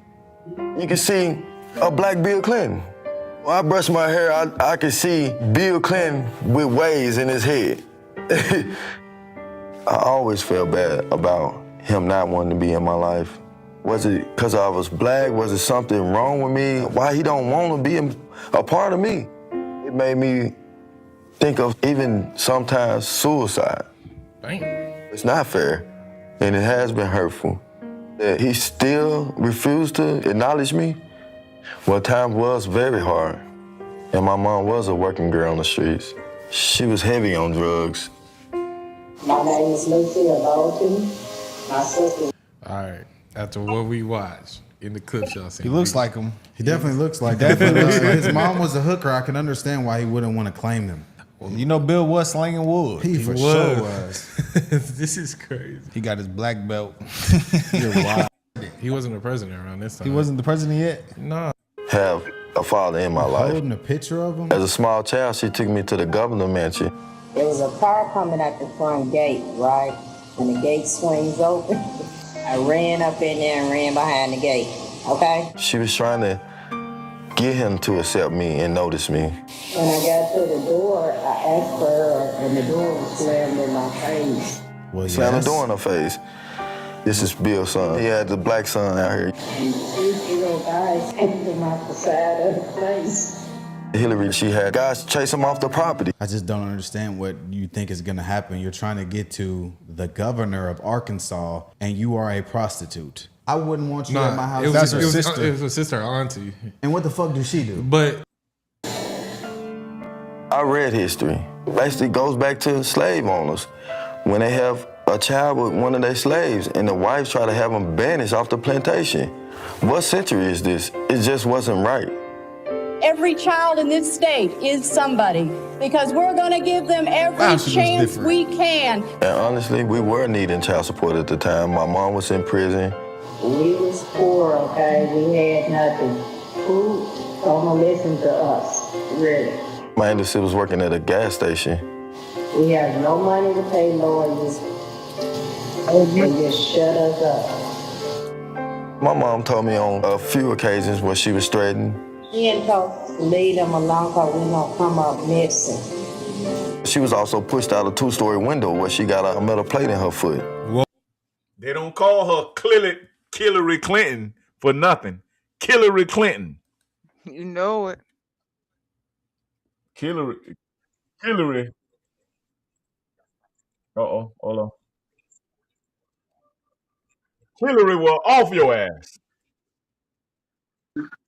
You can see a black Bill Clinton. When I brush my hair, I can see Bill Clinton with waves in his head. I always felt bad about him not wanting to be in my life. Was it because I was black? Was it something wrong with me? Why he don't want to be a part of me? It made me think of even sometimes suicide. Dang. It's not fair, and it has been hurtful. That he still refused to acknowledge me. Well, time was very hard, and my mom was a working girl on the streets. She was heavy on drugs. My name is Lucia Bolton. My sister. All right. After what we watched in the clips y'all seen. He looks like him. He definitely looks like him. Definitely looks like His him. mom was a hooker. I can understand why he wouldn't want to claim them. You know, Bill was slinging wood. He for sure was. This is crazy. He got his black belt. You're wild. He wasn't the president around this time. He wasn't the president yet? No. Have a father in my life. Holding a picture of him? As a small child, she took me to the governor mansion. There was a car coming at the front gate, right? And the gate swings open. I ran up in there and ran behind the gate, okay? She was trying to get him to accept me and notice me. When I got to the door, I asked for her, and the door was slammed in my face. Well, slammed the door in her face. This is Bill's son. He had the black son out here. And 2 little guys hit him off the side of the place. Hillary, she had guys chase him off the property. I just don't understand what you think is going to happen. You're trying to get to the governor of Arkansas, and you are a prostitute. I wouldn't want you at my house. That's her sister. It was her sister, auntie. And what the fuck did she do? But I read history. Basically goes back to slave owners. When they have a child with one of their slaves and the wives try to have them banished off the plantation. What century is this? It just wasn't right. Every child in this state is somebody because we're going to give them every chance we can. And honestly, we were needing child support at the time. My mom was in prison. We was poor, okay? We had nothing. Who gonna listen to us, really? My auntie was working at a gas station. We have no money to pay lawyers. They just shut us up. My mom told me on a few occasions when she was threatened. She didn't talk to leave them alone because we don't come up missing. She was also pushed out a 2-story window where she got a metal plate in her foot. They don't call her Hillary Clinton for nothing. Hillary Clinton. You know it. Hillary. Uh-oh, hold on. Hillary will off your ass.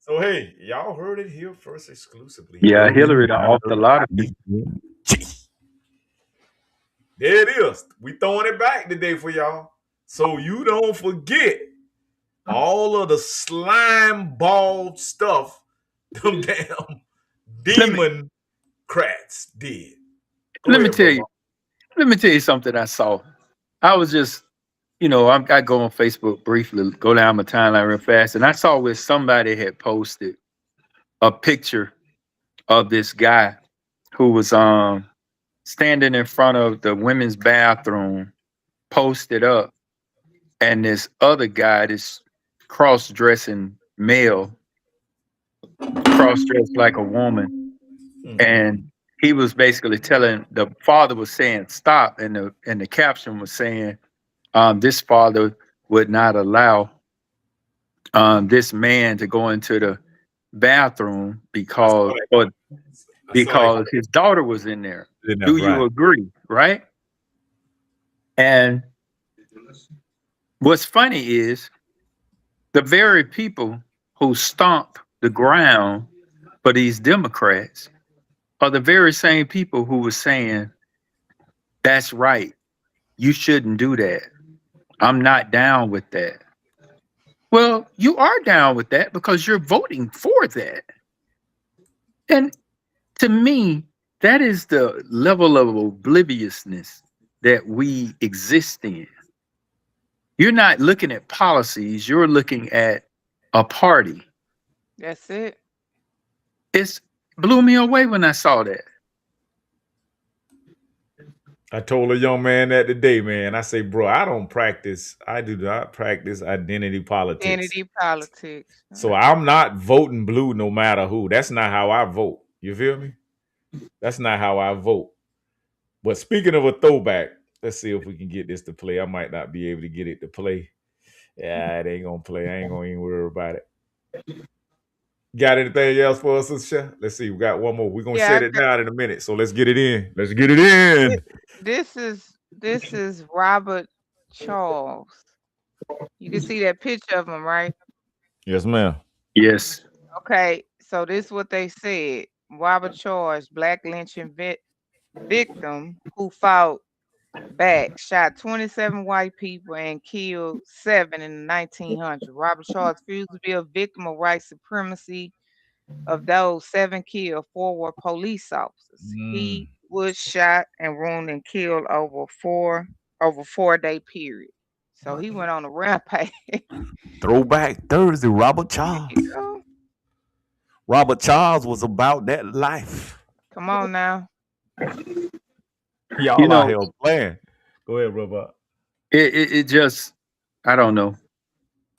So, hey, y'all heard it here first exclusively. Yeah, Hillary done off a lot of people. There it is. We throwing it back today for y'all. So you don't forget all of the slime ball stuff them damn demon crats did. Let me tell you something I saw. I was just, I go on Facebook briefly, go down my timeline real fast, and I saw where somebody had posted a picture of this guy who was standing in front of the women's bathroom, posted up, and this other guy, this cross-dressing male, cross-dressed like a woman, and he was basically telling, the father was saying stop, and the caption was saying this father would not allow this man to go into the bathroom because his daughter was in there. Do you agree? Right? And what's funny is the very people who stomp the ground for these Democrats are the very same people who were saying, that's right, you shouldn't do that. I'm not down with that. Well, you are down with that because you're voting for that. And to me, that is the level of obliviousness that we exist in. You're not looking at policies, you're looking at a party. That's it. It blew me away when I saw that. I told a young man that today, man. I say, bro, I do not practice identity politics. Identity politics. So I'm not voting blue no matter who. That's not how I vote. You feel me? That's not how I vote. But speaking of a throwback, let's see if we can get this to play. I might not be able to get it to play. Yeah, it ain't gonna play. I ain't gonna even worry about it. Got anything else for us, Sister? Let's see. We got one more. We're gonna shut it down in a minute. So let's get it in. Let's get it in. This is Robert Charles. You can see that picture of him, right? Yes, ma'am. Yes. Okay, so this is what they said. Robert Charles, black lynching victim who fought back, shot 27 white people and killed 7 in the 1900s. Robert Charles refused to be a victim of white supremacy. Of those, 7 killed, 4 were police officers. He was shot and wounded and killed over 4-day period. So he went on a rampage. Throwback Thursday, Robert Charles. Yeah. Robert Charles was about that life. Come on now. Y'all out here playing. Go ahead, Robert. It just, I don't know.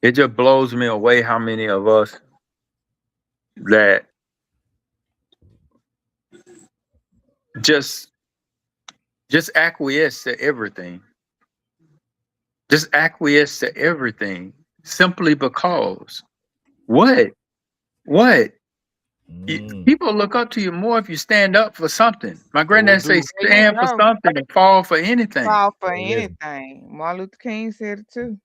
It just blows me away how many of us that just acquiesce to everything. Just acquiesce to everything simply because what? People look up to you more if you stand up for something. My granddad say stand for something and fall for anything. Fall for anything. Martin Luther King said it too.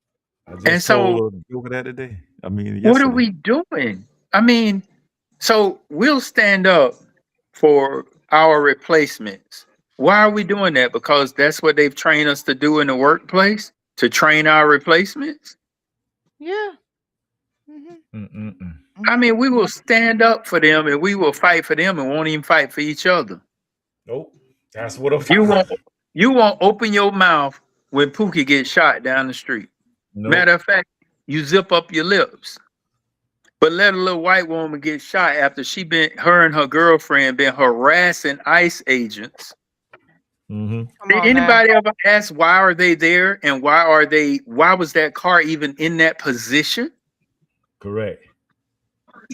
And so that today. I mean, what are we doing? I mean, so we'll stand up for our replacements. Why are we doing that? Because that's what they've trained us to do in the workplace, to train our replacements. Yeah. I mean, we will stand up for them and we will fight for them and won't even fight for each other. Nope. That's what I'm you won't open your mouth when Pookie gets shot down the street. Nope. Matter of fact, you zip up your lips. But let a little white woman get shot after her and her girlfriend been harassing ICE agents. Did anybody ever ask why are they there and why was that car even in that position? Correct.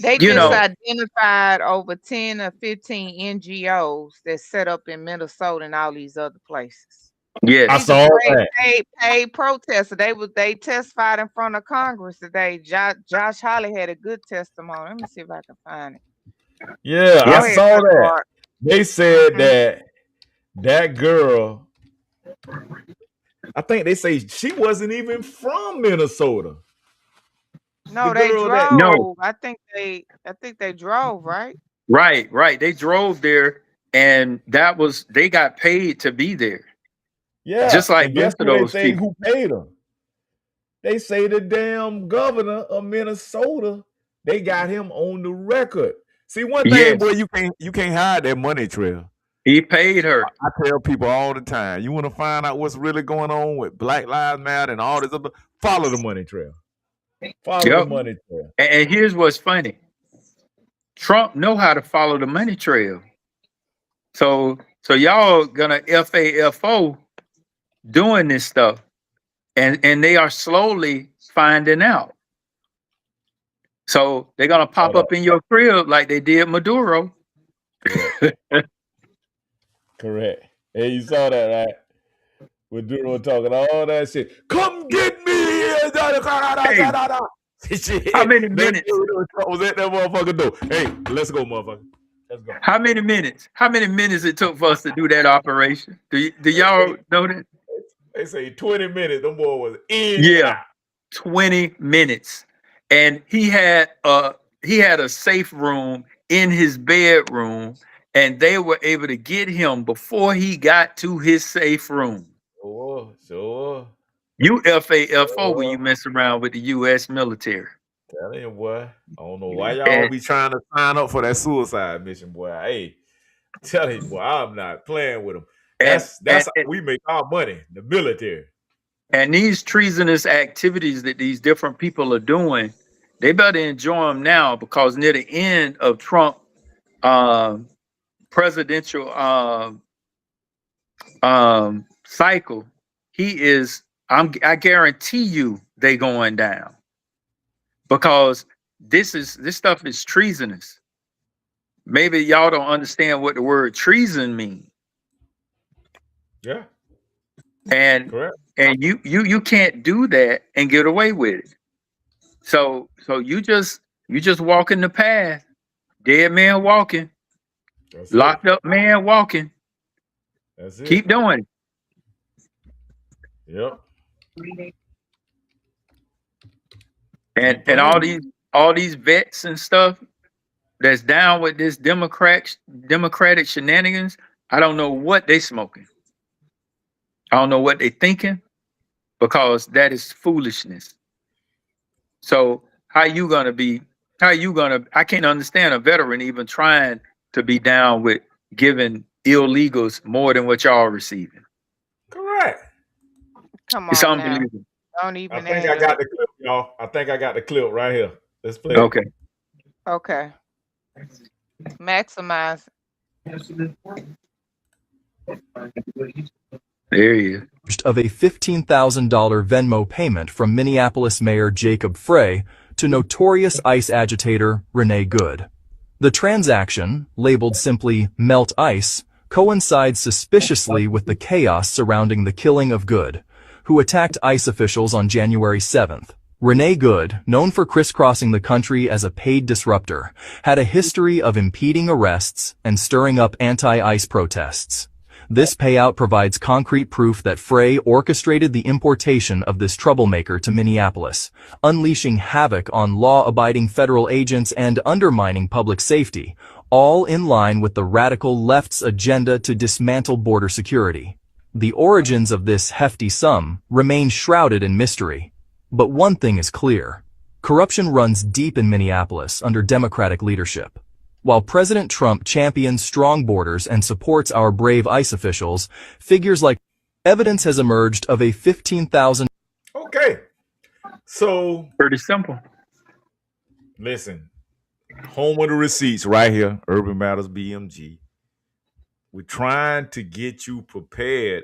They just identified over 10 or 15 NGOs that set up in Minnesota and all these other places. Yes, I saw that. Paid protesters. They testified in front of Congress today. Josh Hawley had a good testimony. Let me see if I can find it. Yeah, I saw that. They said that girl, I think they say she wasn't even from Minnesota. No, they drove. No. I think they drove, right? Right. They drove there, and they got paid to be there. Yeah, just like guess most of those they say people. who paid them. They say the damn governor of Minnesota. They got him on the record. See, one thing, boy, you can't hide that money trail. He paid her. I tell people all the time, you want to find out what's really going on with Black Lives Matter and all this other, follow the money trail. Follow the money trail. And here's what's funny. Trump know how to follow the money trail. So y'all gonna FAFO doing this stuff. And they are slowly finding out. So they're gonna pop up in your crib like they did Maduro. Correct. Hey, you saw that, right? Maduro talking all that shit. Come get me here. Hey, how many minutes? Was at that motherfucker door. Hey, let's go, motherfucker. Let's go. How many minutes? How many minutes it took for us to do that operation? Do y'all know that? They say 20 minutes. Them boy was in. Yeah, 20 minutes. And he had a safe room in his bedroom, and they were able to get him before he got to his safe room. Sure. You FAFO when you mess around with the U.S. military. Tell him, boy. I don't know why y'all be trying to sign up for that suicide mission, boy. Hey, tell him, boy, I'm not playing with him. That's how we make our money, the military. And these treasonous activities that these different people are doing, they better enjoy them now, because near the end of Trump presidential cycle, he is. I guarantee you they going down, because this stuff is treasonous. Maybe y'all don't understand what the word treason means. Yeah. And correct. And you can't do that and get away with it. So you just walking the path. Dead man walking. That's locked up man walking. That's it. Keep doing it. Yep. And all these vets and stuff that's down with this democratic shenanigans, I don't know what they smoking. I don't know what they're thinking, because that is foolishness. So I can't understand a veteran even trying to be down with giving illegals more than what y'all are receiving. Correct. Come It's on now. unbelievable. Don't I even think add I got up. the clip, y'all. I think I got the clip right here. Let's play it. Okay. Okay. Maximize. There he is. Of a $15,000 Venmo payment from Minneapolis Mayor Jacob Frey to notorious ICE agitator Renee Good. The transaction, labeled simply Melt Ice, coincides suspiciously with the chaos surrounding the killing of Good, who attacked ICE officials on January 7th. Renee Good, known for crisscrossing the country as a paid disruptor, had a history of impeding arrests and stirring up anti-ICE protests. This payout provides concrete proof that Frey orchestrated the importation of this troublemaker to Minneapolis, unleashing havoc on law-abiding federal agents and undermining public safety, all in line with the radical left's agenda to dismantle border security. The origins of this hefty sum remain shrouded in mystery. But one thing is clear. Corruption runs deep in Minneapolis under Democratic leadership. While President Trump champions strong borders and supports our brave ICE officials, figures like evidence has emerged of a 15,000. Okay. So pretty simple. Listen, home of the receipts right here, Urban Matters BMG. We're trying to get you prepared.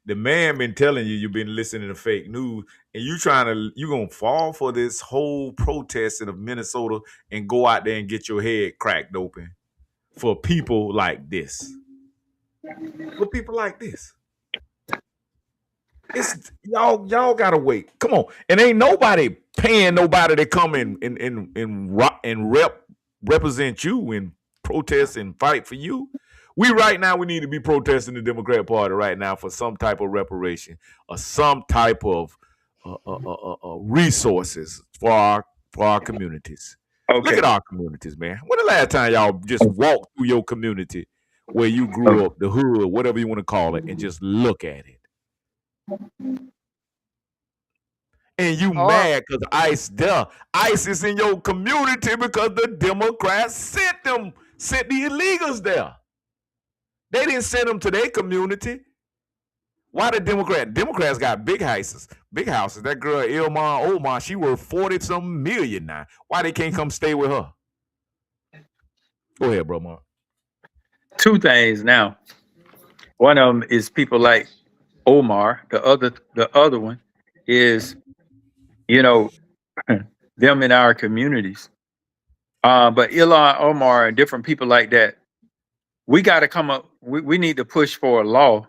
The man been telling you you've been listening to fake news, and you're gonna fall for this whole protesting of Minnesota and go out there and get your head cracked open for people like this. For people like this. It's y'all gotta wait. Come on. And ain't nobody paying nobody to come and represent you and protest and fight for you. We need to be protesting the Democrat Party right now for some type of reparation or some type of resources for our communities. Okay. Look at our communities, man. When the last time y'all just walked through your community where you grew up, the hood, whatever you want to call it, and just look at it? And you mad because ICE is in your community because the Democrats sent the illegals there. They didn't send them to their community. Why the Democrats got big houses? That girl Ilma Omar, she worth 40-something million now. Why they can't come stay with her? Go ahead, bro, Mark. Two things now. One of them is people like Omar. The other one is, them in our communities. But Ilhan Omar and different people like that, we got to come up. We need to push for a law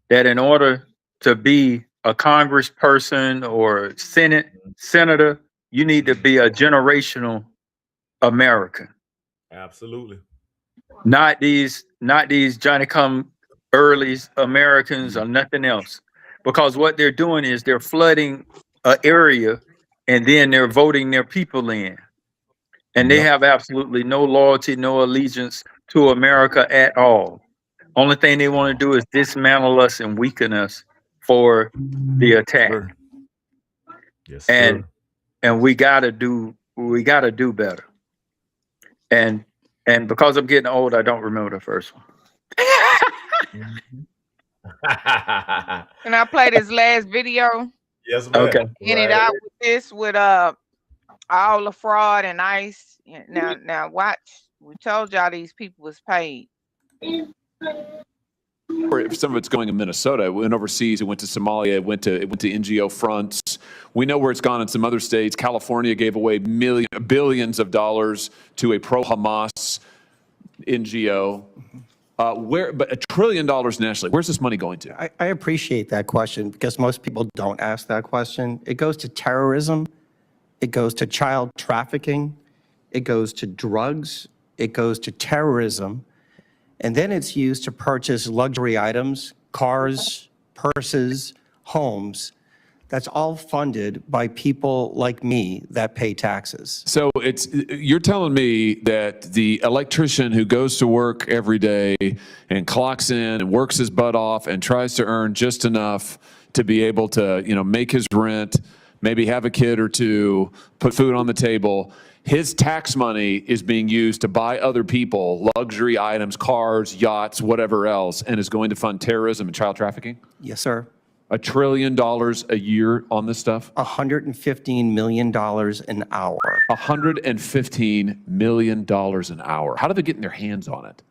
that in order to be a congressperson or senator, you need to be a generational American. Absolutely. Not these Johnny come earlys Americans or nothing else. Because what they're doing is they're flooding an area and then they're voting their people in. And they have absolutely no loyalty, no allegiance to America at all. Only thing they want to do is dismantle us and weaken us for the attack. Sure. Yes, sir. And we gotta do better. And because I'm getting old, I don't remember the first one. Can I play this last video? Yes, ma'am. Okay. End it out with this with all the fraud and ICE. Now watch. We told y'all these people was paid. If some of it's going in Minnesota, it went overseas, it went to Somalia, it went to NGO fronts. We know where it's gone in some other states. California gave away billions of dollars to a pro-Hamas NGO. But $1 trillion nationally, where's this money going to? I appreciate that question because most people don't ask that question. It goes to terrorism. It goes to child trafficking. It goes to drugs. It goes to terrorism. And then it's used to purchase luxury items, cars, purses, homes. That's all funded by people like me that pay taxes. So you're telling me that the electrician who goes to work every day and clocks in and works his butt off and tries to earn just enough to be able to, make his rent, maybe have a kid or two, put food on the table, his tax money is being used to buy other people luxury items, cars, yachts, whatever else, and is going to fund terrorism and child trafficking? Yes, sir. $1 trillion a year on this stuff? $115 million an hour. $115 million an hour. How do they get their hands on it?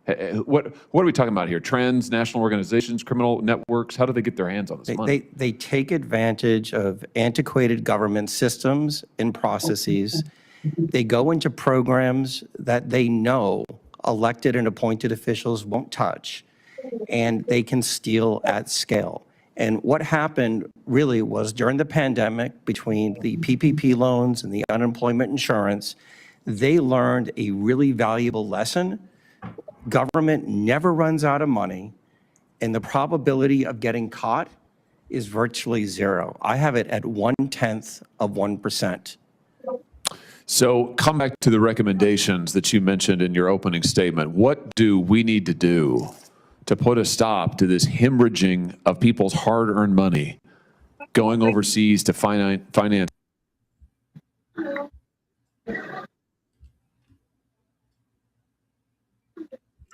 What are we talking about here? Trends, national organizations, criminal networks? How do they get their hands on this money? They take advantage of antiquated government systems and processes. They go into programs that they know elected and appointed officials won't touch, and they can steal at scale. And what happened really was during the pandemic, between the PPP loans and the unemployment insurance, they learned a really valuable lesson. Government never runs out of money, and the probability of getting caught is virtually zero. I have it at 0.1%. So come back to the recommendations that you mentioned in your opening statement. What do we need to do to put a stop to this hemorrhaging of people's hard-earned money going overseas to finance?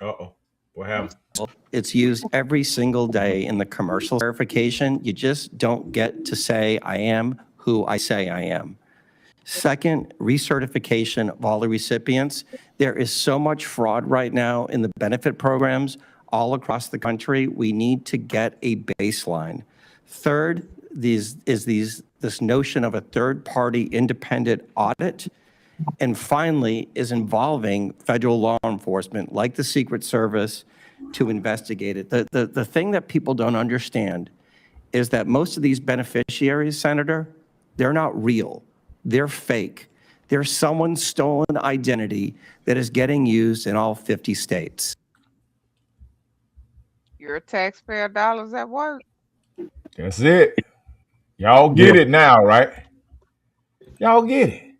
Uh-oh. What happened? It's used every single day in the commercial verification. You just don't get to say, I am who I say I am. Second, recertification of all the recipients. There is so much fraud right now in the benefit programs all across the country. We need to get a baseline. Third, this notion of a third-party independent audit. And finally, is involving federal law enforcement, like the Secret Service, to investigate it. The thing that people don't understand is that most of these beneficiaries, Senator, they're not real. They're fake. They're someone's stolen identity that is getting used in all 50 states. Your taxpayer dollars at work. That's it. Y'all get it now, right? Y'all get it.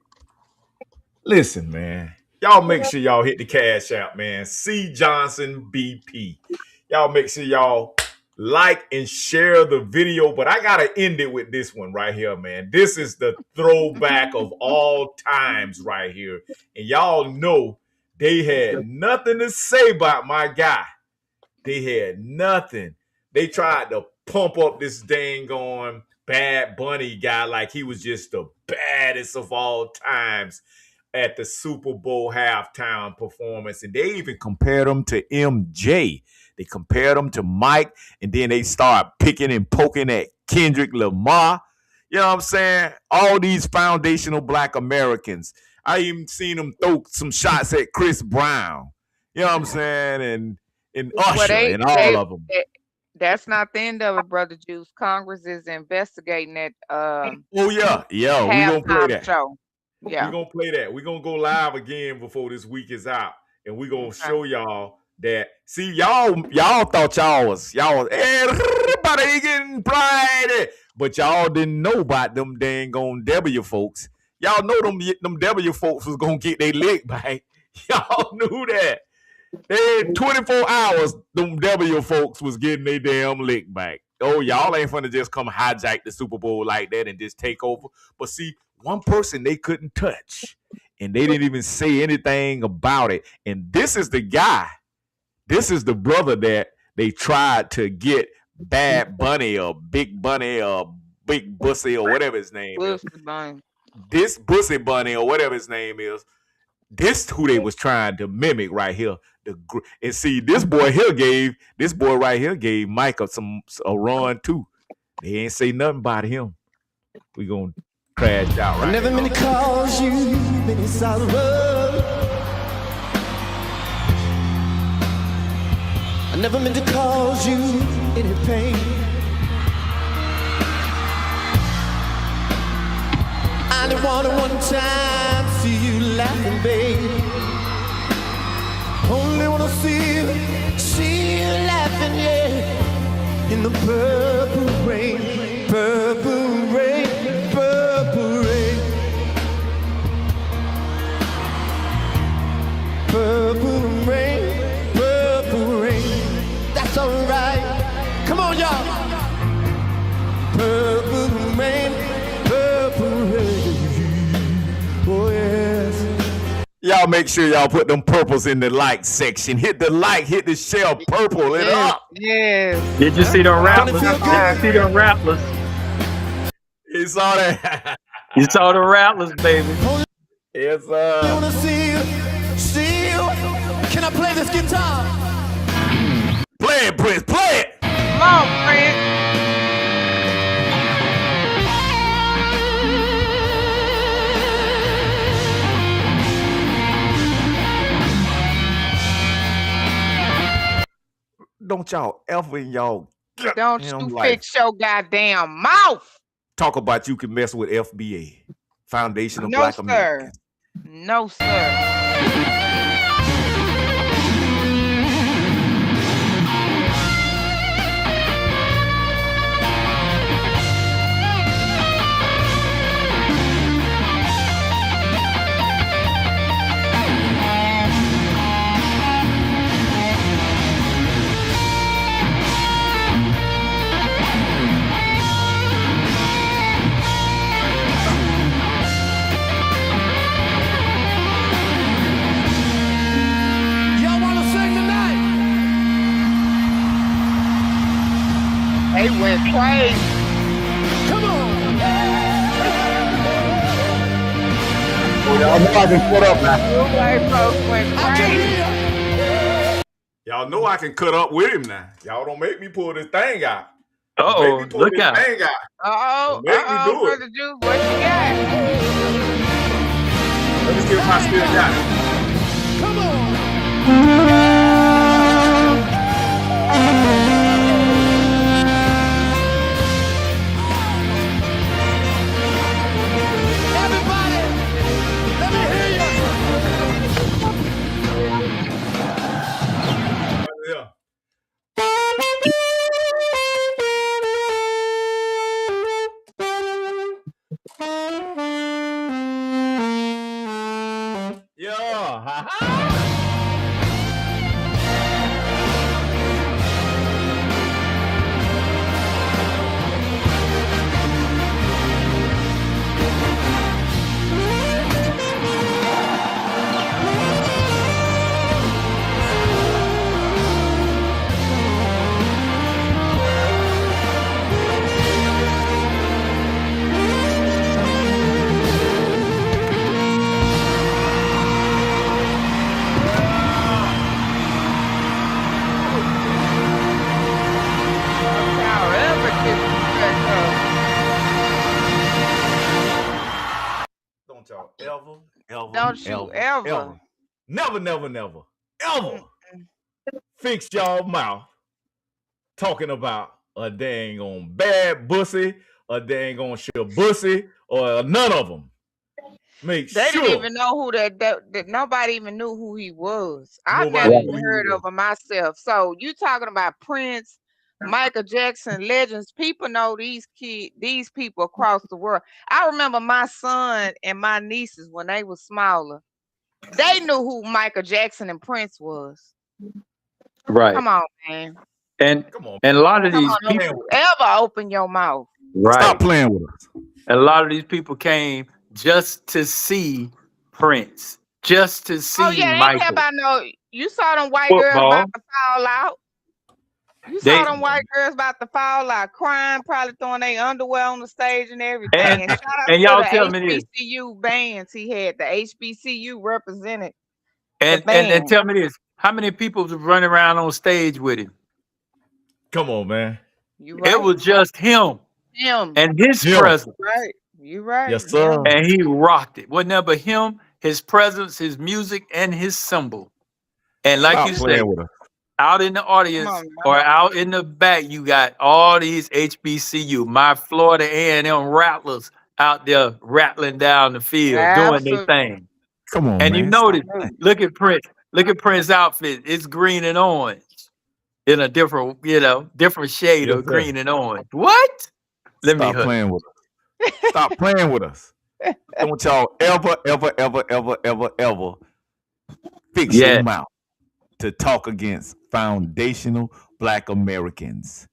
Listen, man. Y'all make sure y'all hit the cash app, man. C. Johnson BP. Y'all make sure y'all like and share the video, but I gotta end it with this one right here, man. This is the throwback of all times right here. And y'all know they had nothing to say about my guy. They had nothing. They tried to pump up this dang on Bad Bunny guy like he was just the baddest of all times at the Super Bowl halftime performance. And they even compared him to MJ. They compared him to Mike, and then they start picking and poking at Kendrick Lamar. You know what I'm saying? All these foundational Black Americans. I even seen them throw some shots at Chris Brown. You know what I'm saying? And Usher and all of them. That's not the end of it, Brother Juice. Congress is investigating that. Oh, yeah. Yeah, we're going to play that. Show. Yeah. We're going to play that. We're going to go live again before this week is out. And we're going to show y'all that. See, y'all thought y'all was everybody getting pride. But y'all didn't know about them dang on W folks. Y'all know them W folks was going to get their leg back. Y'all knew that. They had 24 hours, them W folks was getting their damn lick back. Oh, y'all ain't finna just come hijack the Super Bowl like that and just take over. But see, one person they couldn't touch, and they didn't even say anything about it. And this is the guy. This is the brother that they tried to get Bad Bunny or Big Bunny or Big Bussy or whatever his name is. This Bussy Bunny or whatever his name is. This who they was trying to mimic right here. And see, this boy right here gave Mike a run too. They ain't say nothing about him. We gonna crash out right I never meant to cause you any sorrow. I never meant to cause you any pain. I only wanted one time to see you laughing, babe. Only wanna see you laughing, yeah. In the purple rain, purple rain. y'all make sure y'all put them purples in the like section. Hit the like, hit the share, purple it up. Yes. Did you see them rattlers? Did you see them rattlers? You saw that? You saw the rattlers, baby. Yes, sir. Can I play this guitar? Play it, Prince. Play it. Come on, Prince. Don't y'all ever in y'all Don't goddamn you life fix your goddamn mouth. talk about you can mess with FBA, Foundation of No, Black sir. Americans. No, sir. Y'all wanna sing tonight? They went crazy. Come on. Oh, y'all know I can cut up now. You white folks went crazy. Y'all know I can cut up with him now. Y'all don't make me pull this thing out. Uh-oh, look out. Thing out. Uh-oh, Don't make me do it. Brother Juice, what you got? Let me see if I still got it. Come on. Everybody, let me hear you. Yeah. Yeah. Y'all ever disrespect us? Don't y'all ever, Don't you ever. never fix y'all mouth talking about a dang on bad bussy, a dang on shabussy, or none of them. Make They sure didn't even know who that nobody even knew who he was. I've nobody never knew even who heard he of him myself. So you talking about Prince, Michael Jackson, legends. People know these people across the world. I remember my son and my nieces when they were smaller. They knew who Michael Jackson and Prince was. Right. Come on, man. And Come on. a lot of Come these on, don't people, you ever open your mouth. right? Stop playing with us. A lot of these people came just to see Prince, just to see Oh yeah, they care Michael. about no. You saw them white girls Football. about to fall out. You They saw them white girls about to fall out, crying, probably throwing their underwear on the stage and everything. and And shout out and to y'all the tell me this, HBCU bands he had. The HBCU represented the and band. tell me this: how many people was running around on stage with him? Come on, man. You It right. was just him Him. and his Him. presence, Right. You right. Yes, sir. Him. and he rocked it. Wasn't but him, his presence, his music, and his symbol. And like Stop you say, playing with us. out in the audience on, man. or out in the back, you got all these HBCU, my Florida A&M rattlers out there rattling down the field, doing their Absolutely. thing. Come on, And man. you notice, Absolutely. look at Prince's outfit. It's green and orange in a different, different shade Yes, of sir. green and orange. What? Let me Stop hush. playing with us. Stop playing with us. Don't y'all ever fix Yeah. your mouth to talk against foundational Black Americans.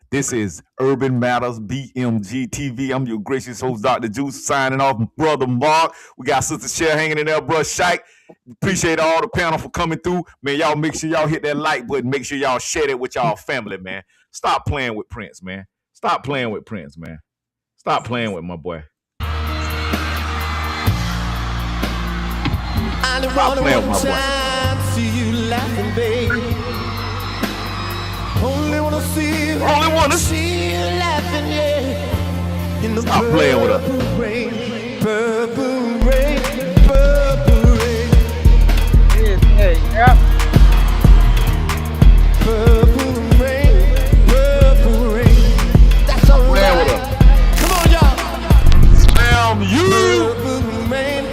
This is Urban Matters BMGtv. I'm your gracious host, Dr. Juice, signing off. Brother Mark. We got Sister Cher hanging in there, Bro Shike. Appreciate all the panel for coming through. Man, y'all make sure y'all hit that like button. Make sure y'all share it with y'all family, man. Stop playing with Prince, man. Stop playing with Prince, man. Stop playing with my boy. Stop playing with my boy. See you laughing, baby. Only wanna see you laughing, yeah. In the Stop playing with us. rain, purple rain, purple rain. Yeah. Purple rain. That's all right. Come on, y'all. Damn you. Purple rain.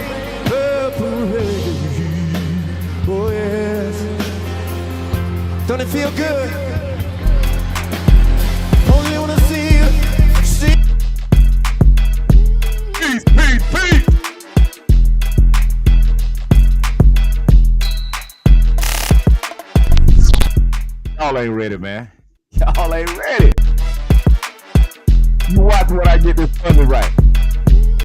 Oh yes. Don't it feel good? Only wanna see you. Peace. Y'all ain't ready, man. Y'all ain't ready. You watch when I get this funny right.